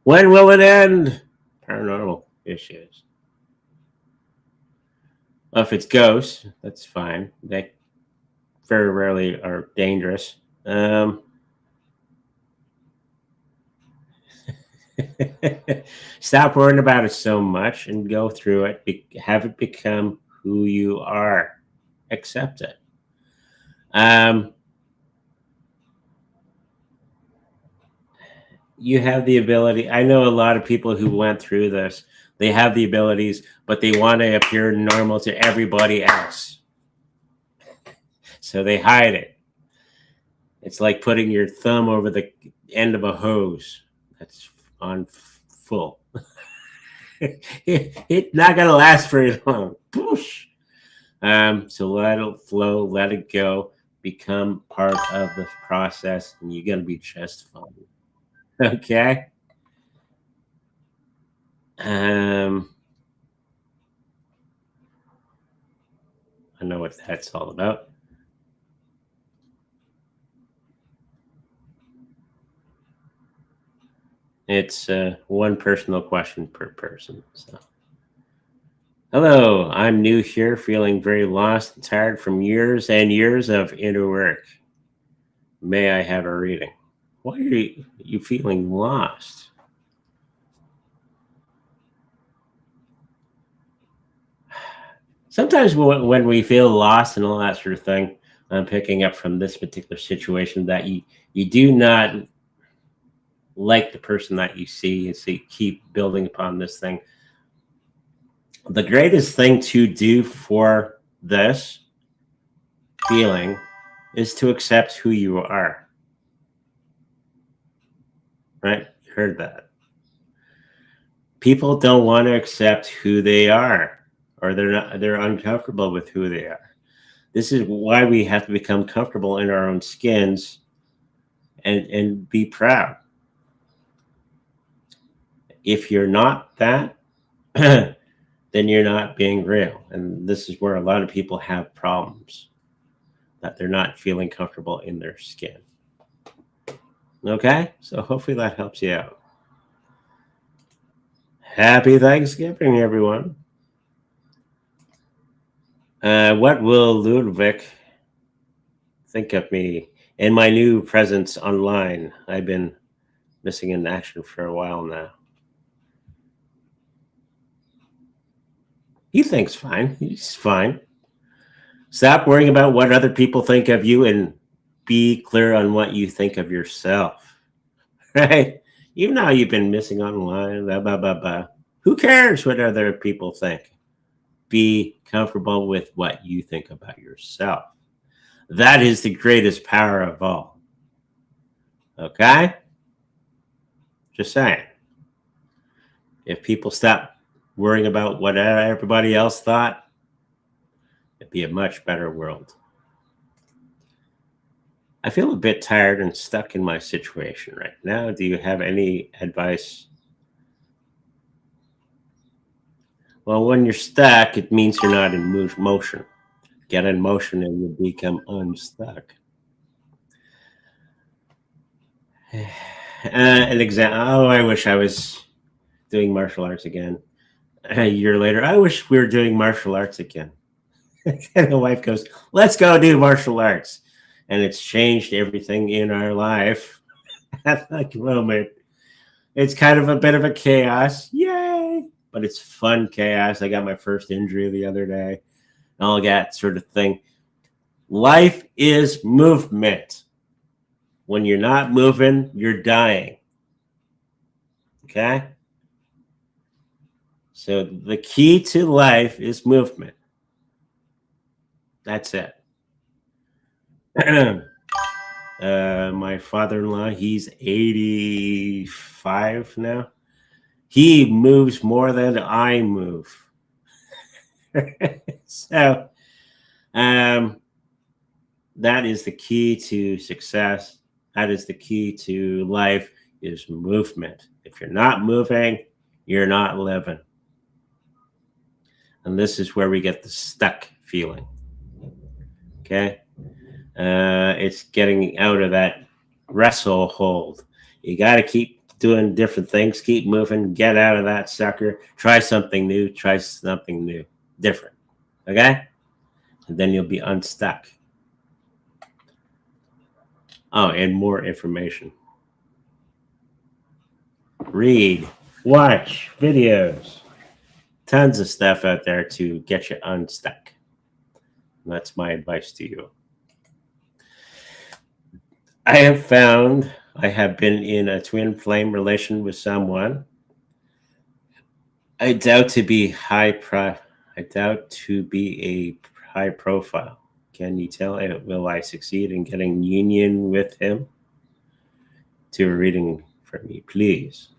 When will it end? Paranormal issues. Well, if it's ghosts, that's fine. They very rarely are dangerous. Stop worrying about it so much and go through it. Have it become who you are. Accept it. You have the ability. I know a lot of people who went through this. They have the abilities, but they want to appear normal to everybody else. So they hide it. It's like putting your thumb over the end of a hose that's on full. It's not going to last very long. Poosh. So let it flow, let it go, become part of the process, and you're going to be just fine. Okay. I know what that's all about. It's one personal question per person. So, hello, I'm new here, feeling very lost and tired from years and years of inner work. May I have a reading? Why are you feeling lost? Sometimes when we feel lost and all that sort of thing, I'm picking up from this particular situation that you do not like the person that you see, and so you keep building upon this thing. The greatest thing to do for this feeling is to accept who you are. Right? You heard that. People don't want to accept who they are, or they're uncomfortable with who they are. This is why we have to become comfortable in our own skins and be proud. If you're not that, then you're not being real. And this is where a lot of people have problems, that they're not feeling comfortable in their skin. Okay? So hopefully that helps you out. Happy Thanksgiving, everyone. What will Ludwig think of me and my new presence online? I've been missing in action for a while now. He thinks fine. He's fine. Stop worrying about what other people think of you and be clear on what you think of yourself. Right? Even now you've been missing online, blah, blah, blah, blah. Who cares what other people think? Be comfortable with what you think about yourself. That is the greatest power of all. Okay? Just saying. If people stop worrying about what everybody else thought, it'd be a much better world. I feel a bit tired and stuck in my situation right now. Do you have any advice? Well, when you're stuck, it means you're not in motion. Get in motion and you become unstuck. An example. Oh, I wish I was doing martial arts again. A year later, I wish we were doing martial arts again. And the wife goes, let's go do martial arts. And it's changed everything in our life at that moment. It's kind of a bit of a chaos. Yay! But it's fun chaos. I got my first injury the other day. All that sort of thing. Life is movement. When you're not moving, you're dying. Okay? So the key to life is movement. That's it. My father-in-law, he's 85 now. He moves more than I move. So that is the key to success. That is the key to life, is movement. If you're not moving, you're not living. And this is where we get the stuck feeling. Okay? It's getting out of that wrestle hold. You got to keep doing different things, keep moving, get out of that sucker, try something new, different. Okay? And then you'll be unstuck. Oh, and more information. Read, watch videos. Tons of stuff out there to get you unstuck. And that's my advice to you. I have found I have been in a twin flame relation with someone. I doubt to be a high profile. Can you tell will I succeed in getting union with him? Do a reading for me, please.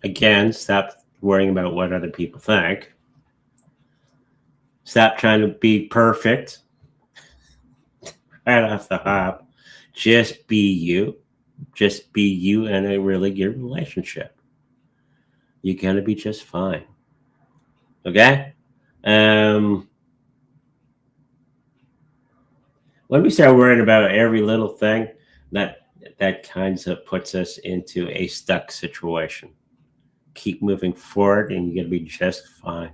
Again, stop worrying about what other people think. Stop trying to be perfect right off the hop. Just be you. Just be you in a really good relationship. You're going to be just fine. Okay? When we start worrying about every little thing, that kind of puts us into a stuck situation. Keep moving forward and you're going to be just fine.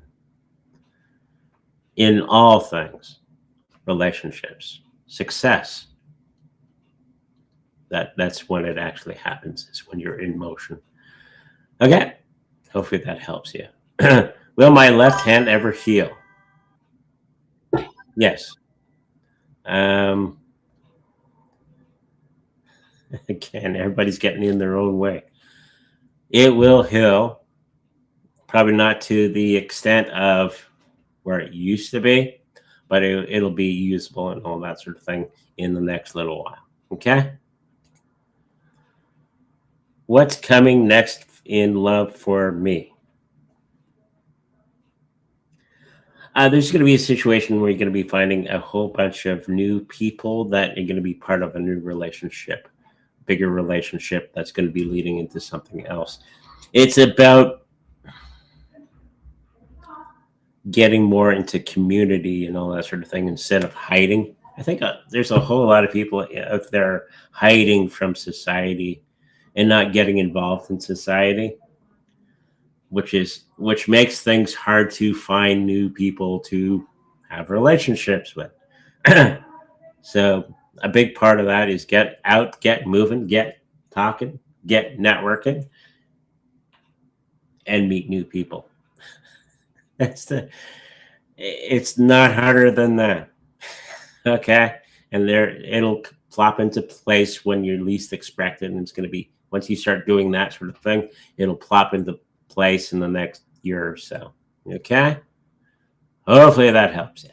In all things, relationships, success. That's when it actually happens, is when you're in motion. Okay? Hopefully that helps you. Will my left hand ever heal? Yes. Again, everybody's getting in their own way. It will heal, probably not to the extent of where it used to be, but it'll be usable and all that sort of thing in the next little while. Okay? What's coming next in love for me? There's going to be a situation where you're going to be finding a whole bunch of new people that are going to be part of a new relationship, bigger relationship that's going to be leading into something else. It's about getting more into community and all that sort of thing instead of hiding. I think there's a whole lot of people out there hiding from society and not getting involved in society, which makes things hard to find new people to have relationships with. So a big part of that is get out, get moving, get talking, get networking, and meet new people. It's not harder than that. Okay. And it'll flop into place when you're least expected. And it's going to be, once you start doing that sort of thing, it'll plop into place in the next year or so. Okay. Hopefully that helps you.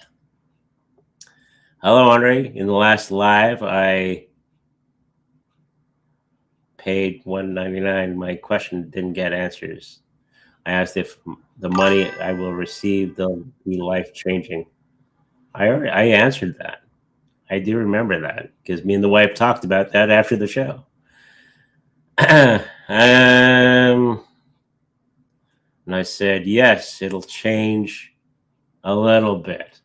Hello, Andre. In the last live, I paid $1.99. My question didn't get answers. I asked if the money I will receive will be life-changing. I answered that. I do remember that because me and the wife talked about that after the show. And I said, yes, it'll change a little bit.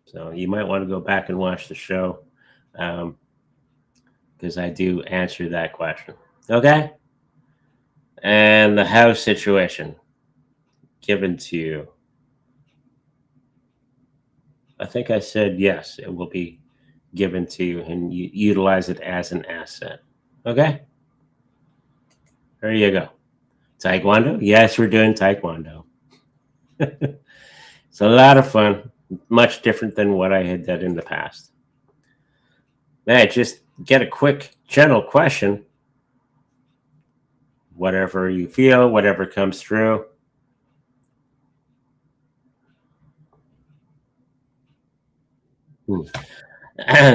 So you might want to go back and watch the show because I do answer that question. Okay? And the house situation given to you. I think I said yes, it will be given to you and you utilize it as an asset. Okay? There you go. Taekwondo? Yes, we're doing Taekwondo. It's a lot of fun. Much different than what I had done in the past. Man, just get a quick general question. Whatever you feel, whatever comes through.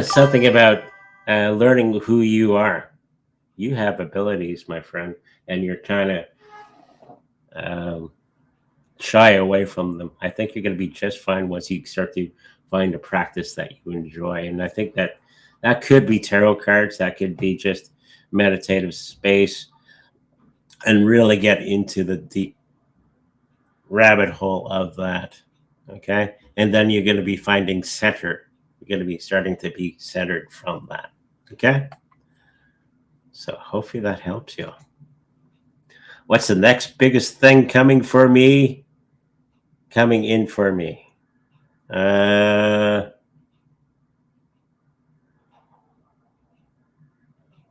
Something about learning who you are. You have abilities, my friend, and you're trying to shy away from them. I think you're going to be just fine once you start to find a practice that you enjoy. And I think that could be tarot cards. That could be just meditative space and really get into the deep rabbit hole of that. Okay. And then you're going to be finding center. You're going to be starting to be centered from that. Okay. So hopefully that helps you. What's the next biggest thing coming in for me?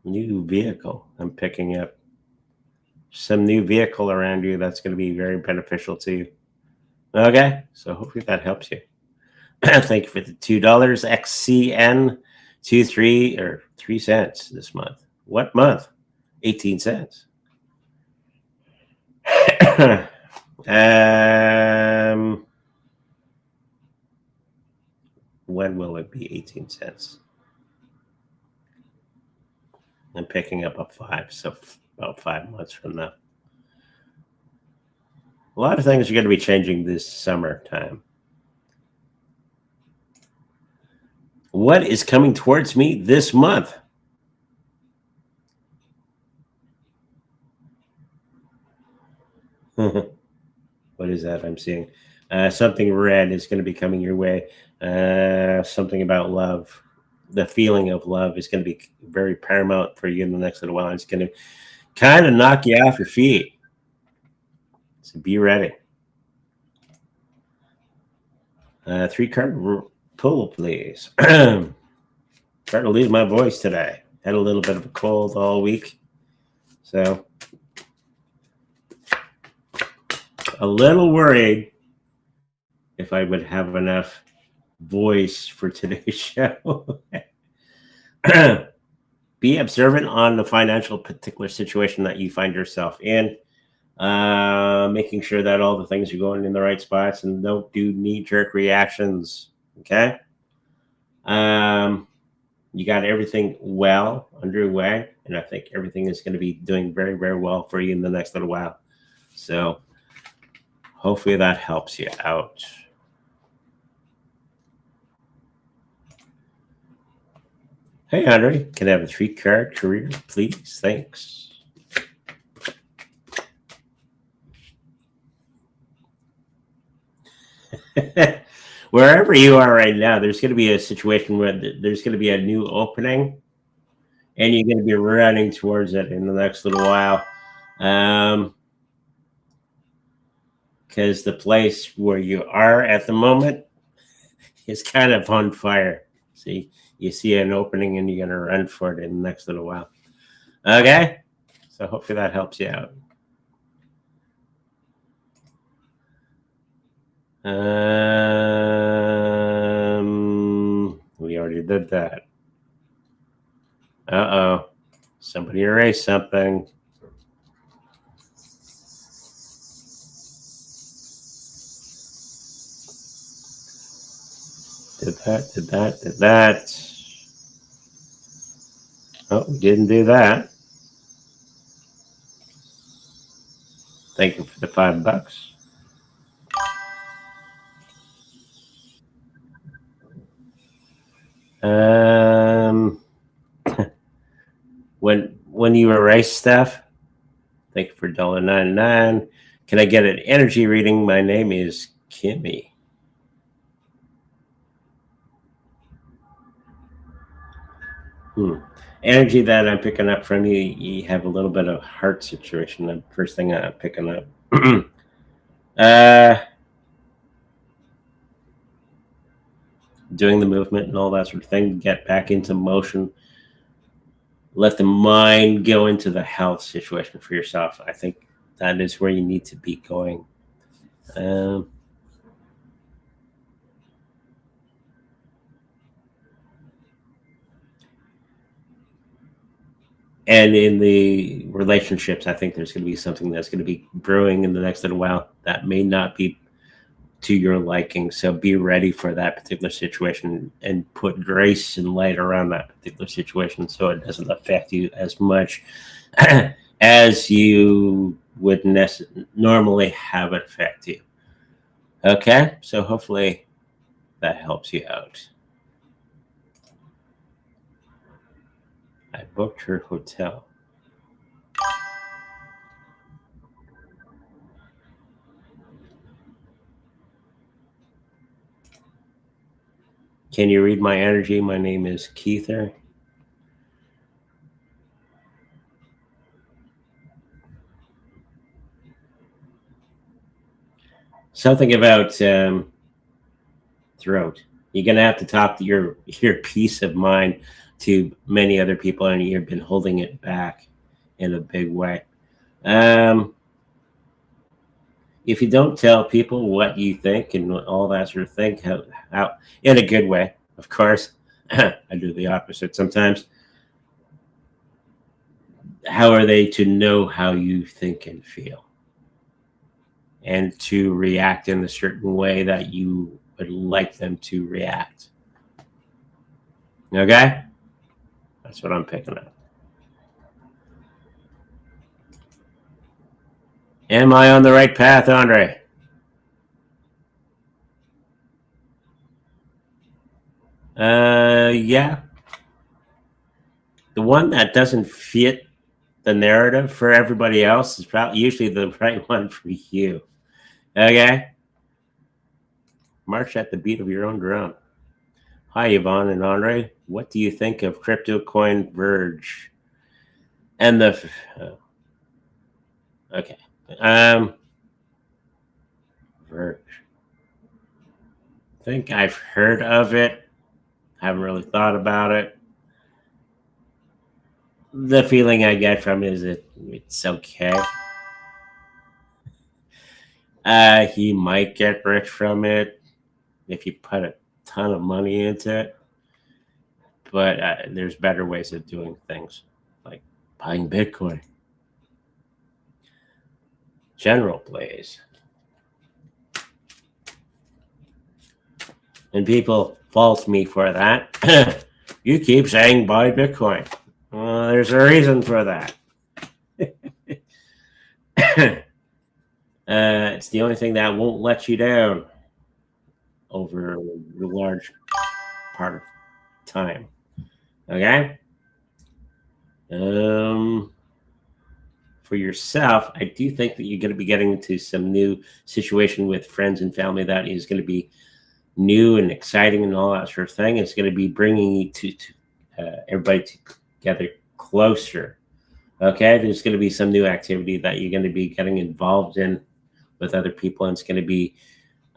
New vehicle. I'm picking up some new vehicle around you that's going to be very beneficial to you. Okay, so hopefully that helps you. Thank you for the $2 XCN 3 cents this month. What month? 18 cents. When will it be 18 cents? I'm picking up a 5, so about 5 months from now. A lot of things are going to be changing this summertime. What is coming towards me this month? What is that I'm seeing? Something red is going to be coming your way. Something about love. The feeling of love is going to be very paramount for you in the next little while. It's going to kind of knock you off your feet. So be ready. 3-card pull, please. Trying to lose my voice today. Had a little bit of a cold all week. So a little worried if I would have enough voice for today's show. Be observant on the financial particular situation that you find yourself in. Making sure that all the things are going in the right spots and don't do knee-jerk reactions. Okay. You got everything well underway, and I think everything is going to be doing very, very well for you in the next little while. So hopefully that helps you out. Hey, Andre, can I have a 3-card career, please? Thanks. Wherever you are right now, there's going to be a situation where there's going to be a new opening, and you're going to be running towards it in the next little while. Because the place where you are at the moment is kind of on fire. See, you see an opening and you're going to run for it in the next little while. Okay? So hopefully that helps you out. We already did that. Uh-oh. Somebody erased something. Did that. Oh, we didn't do that. Thank you for the $5. When you erase stuff, thank you for $1.99. Can I get an energy reading? My name is Kimmy. Energy that I'm picking up from you, you have a little bit of heart situation. The first thing I'm picking up. Doing the movement and all that sort of thing, get back into motion. Let the mind go into the health situation for yourself. I think that is where you need to be going. And in the relationships, I think there's going to be something that's going to be brewing in the next little while that may not be to your liking. So be ready for that particular situation and put grace and light around that particular situation so it doesn't affect you as much as you would normally have it affect you. Okay, so hopefully that helps you out. I booked her hotel. Can you read my energy? My name is Keither. Something about throat. You're gonna have to talk to your peace of mind to many other people, and you've been holding it back in a big way. If you don't tell people what you think and all that sort of thing, how in a good way, of course, I do the opposite sometimes. How are they to know how you think and feel, and to react in a certain way that you would like them to react? Okay, that's what I'm picking up. Am I on the right path, Andre? Yeah. The one that doesn't fit the narrative for everybody else is probably usually the right one for you. Okay? March at the beat of your own drum. Hi, Yvonne and Andre. What do you think of crypto coin Verge? And the okay. Verge. I think I've heard of it. Haven't really thought about it. The feeling I get from it is it's okay. He might get rich from it if you put a ton of money into it, but there's better ways of doing things, like buying Bitcoin. General plays. And people fault me for that. You keep saying buy Bitcoin. Well, there's a reason for that. It's the only thing that won't let you down over a large part of time. Okay. For yourself, I do think that you're going to be getting into some new situation with friends and family that is going to be new and exciting and all that sort of thing. It's going to be bringing you to everybody together closer. Okay, there's going to be some new activity that you're going to be getting involved in with other people, and it's going to be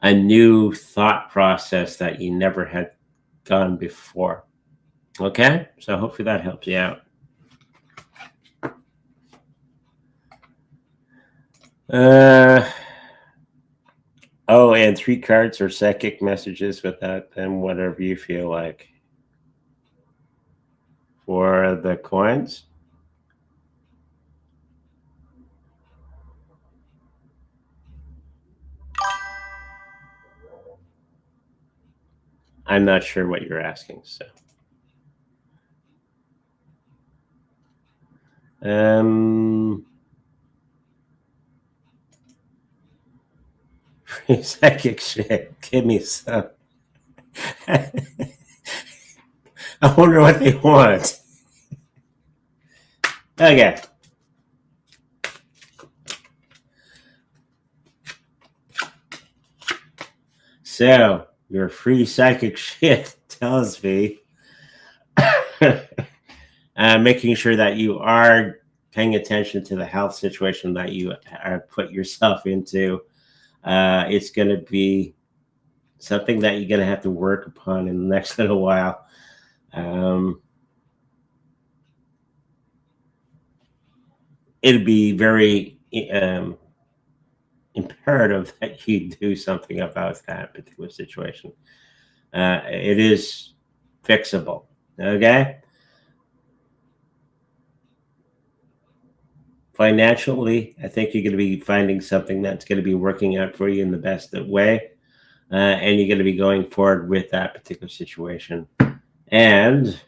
a new thought process that you never had gone before. Okay, so hopefully that helps you out. Oh, and 3 cards or psychic messages with that, and whatever you feel like. For the coins, I'm not sure what you're asking, so. Psychic shit. Give me some. I wonder what they want. Okay. So, your free psychic shit tells me making sure that you are paying attention to the health situation that you put yourself into. It's going to be something that you're going to have to work upon in the next little while. It'd be very imperative that you do something about that particular situation. It is fixable. Okay. Financially, I think you're going to be finding something that's going to be working out for you in the best way. And you're going to be going forward with that particular situation. And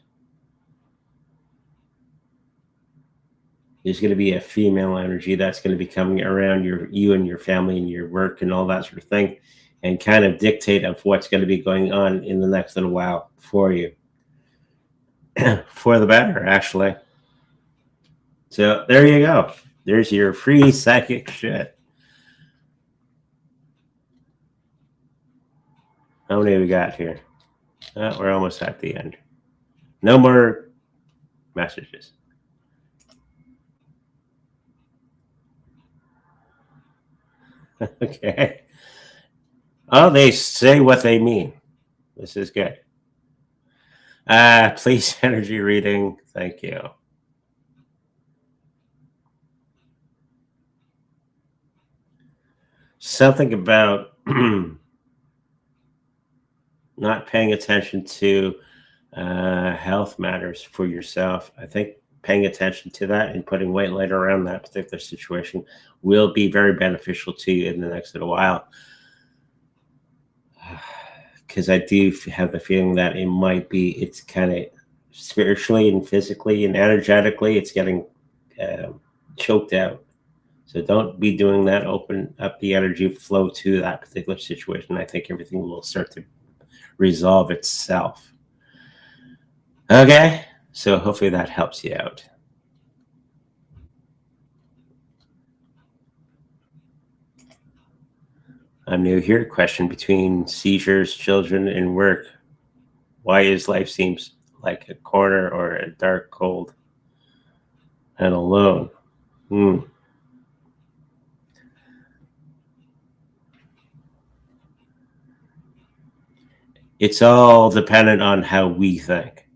there's going to be a female energy that's going to be coming around you and your family and your work and all that sort of thing, and kind of dictate of what's going to be going on in the next little while for you. For the better, actually. So there you go. There's your free psychic shit. How many we got here? We're almost at the end. No more messages. Okay. Oh, they say what they mean. This is good. Please, energy reading. Thank you. Something about not paying attention to health matters for yourself. I think paying attention to that and putting white light around that particular situation will be very beneficial to you in the next little while. Because I do have the feeling that it's kind of spiritually and physically and energetically, it's getting choked out. So don't be doing that. Open up the energy flow to that particular situation. I think everything will start to resolve itself. Okay, so hopefully that helps you out. I'm new here. Question between seizures, children, and work. Why is life seems like a corner or a dark, cold, and alone? It's all dependent on how we think.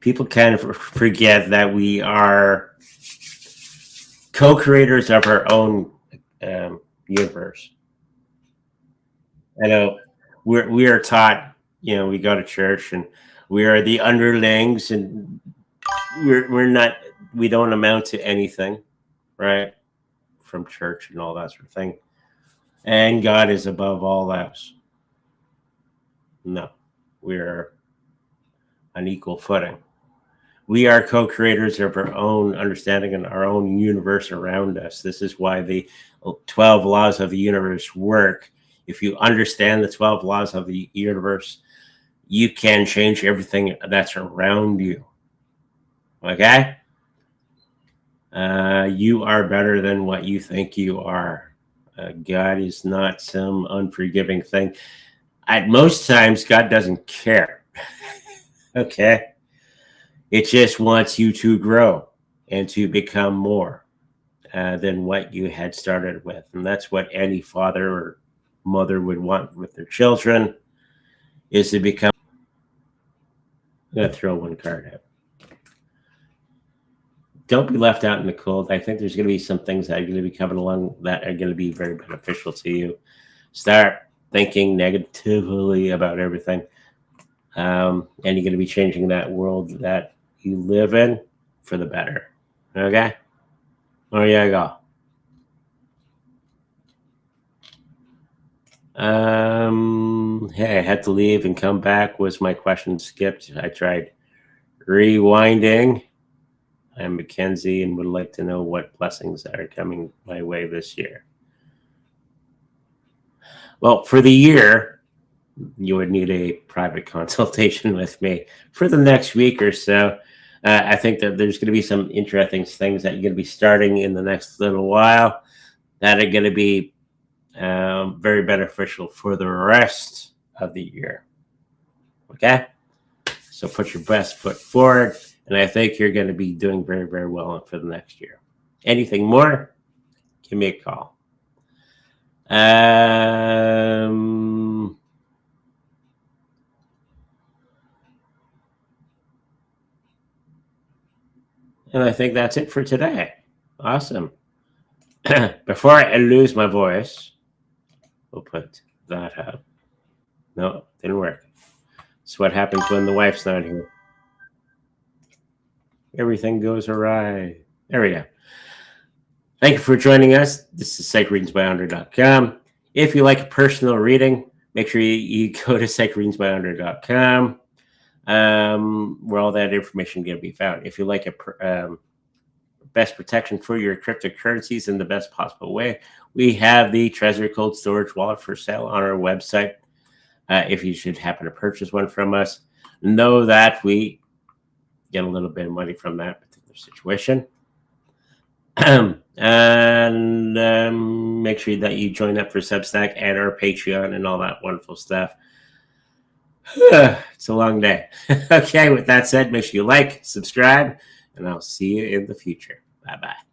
People kind of forget that we are co-creators of our own universe. I know we are taught, we go to church and we are the underlings, and we don't amount to anything, right? From church and all that sort of thing. And God is above all else. No, we're on equal footing. We are co-creators of our own understanding and our own universe around us. This is why the 12 laws of the universe work. If you understand the 12 laws of the universe, you can change everything that's around you. Okay? You are better than what you think you are. God is not some unforgiving thing. At most times, God doesn't care. Okay? It just wants you to grow and to become more than what you had started with. And that's what any father or mother would want with their children, is to become. I'm going to throw one card out. Don't be left out in the cold. I think there's going to be some things that are going to be coming along that are going to be very beneficial to you. Start thinking negatively about everything. And you're going to be changing that world that you live in for the better. Okay? There you go. Hey, I had to leave and come back. Was my question skipped? I tried rewinding. I'm Mackenzie and would like to know what blessings are coming my way this year. Well, for the year, you would need a private consultation with me. For the next week or so, I think that there's going to be some interesting things that you're going to be starting in the next little while that are going to be very beneficial for the rest of the year. Okay? So put your best foot forward, and I think you're going to be doing very, very well for the next year. Anything more, give me a call. And I think that's it for today. Awesome. Before I lose my voice, we'll put that up. No, didn't work. It's what happens when the wife's not here. Everything goes awry. There we go. Thank you for joining us. This is psychreadingsbyandrew.com. If you like a personal reading, make sure you go to psychreadingsbyandrew.com, where all that information can be found. If you like a best protection for your cryptocurrencies in the best possible way, we have the Treasury Cold Storage Wallet for sale on our website. If you should happen to purchase one from us, know that we get a little bit of money from that particular situation. And make sure that you join up for Substack and our Patreon and all that wonderful stuff. It's a long day. Okay, with that said, make sure you like, subscribe, and I'll see you in the future. Bye-bye.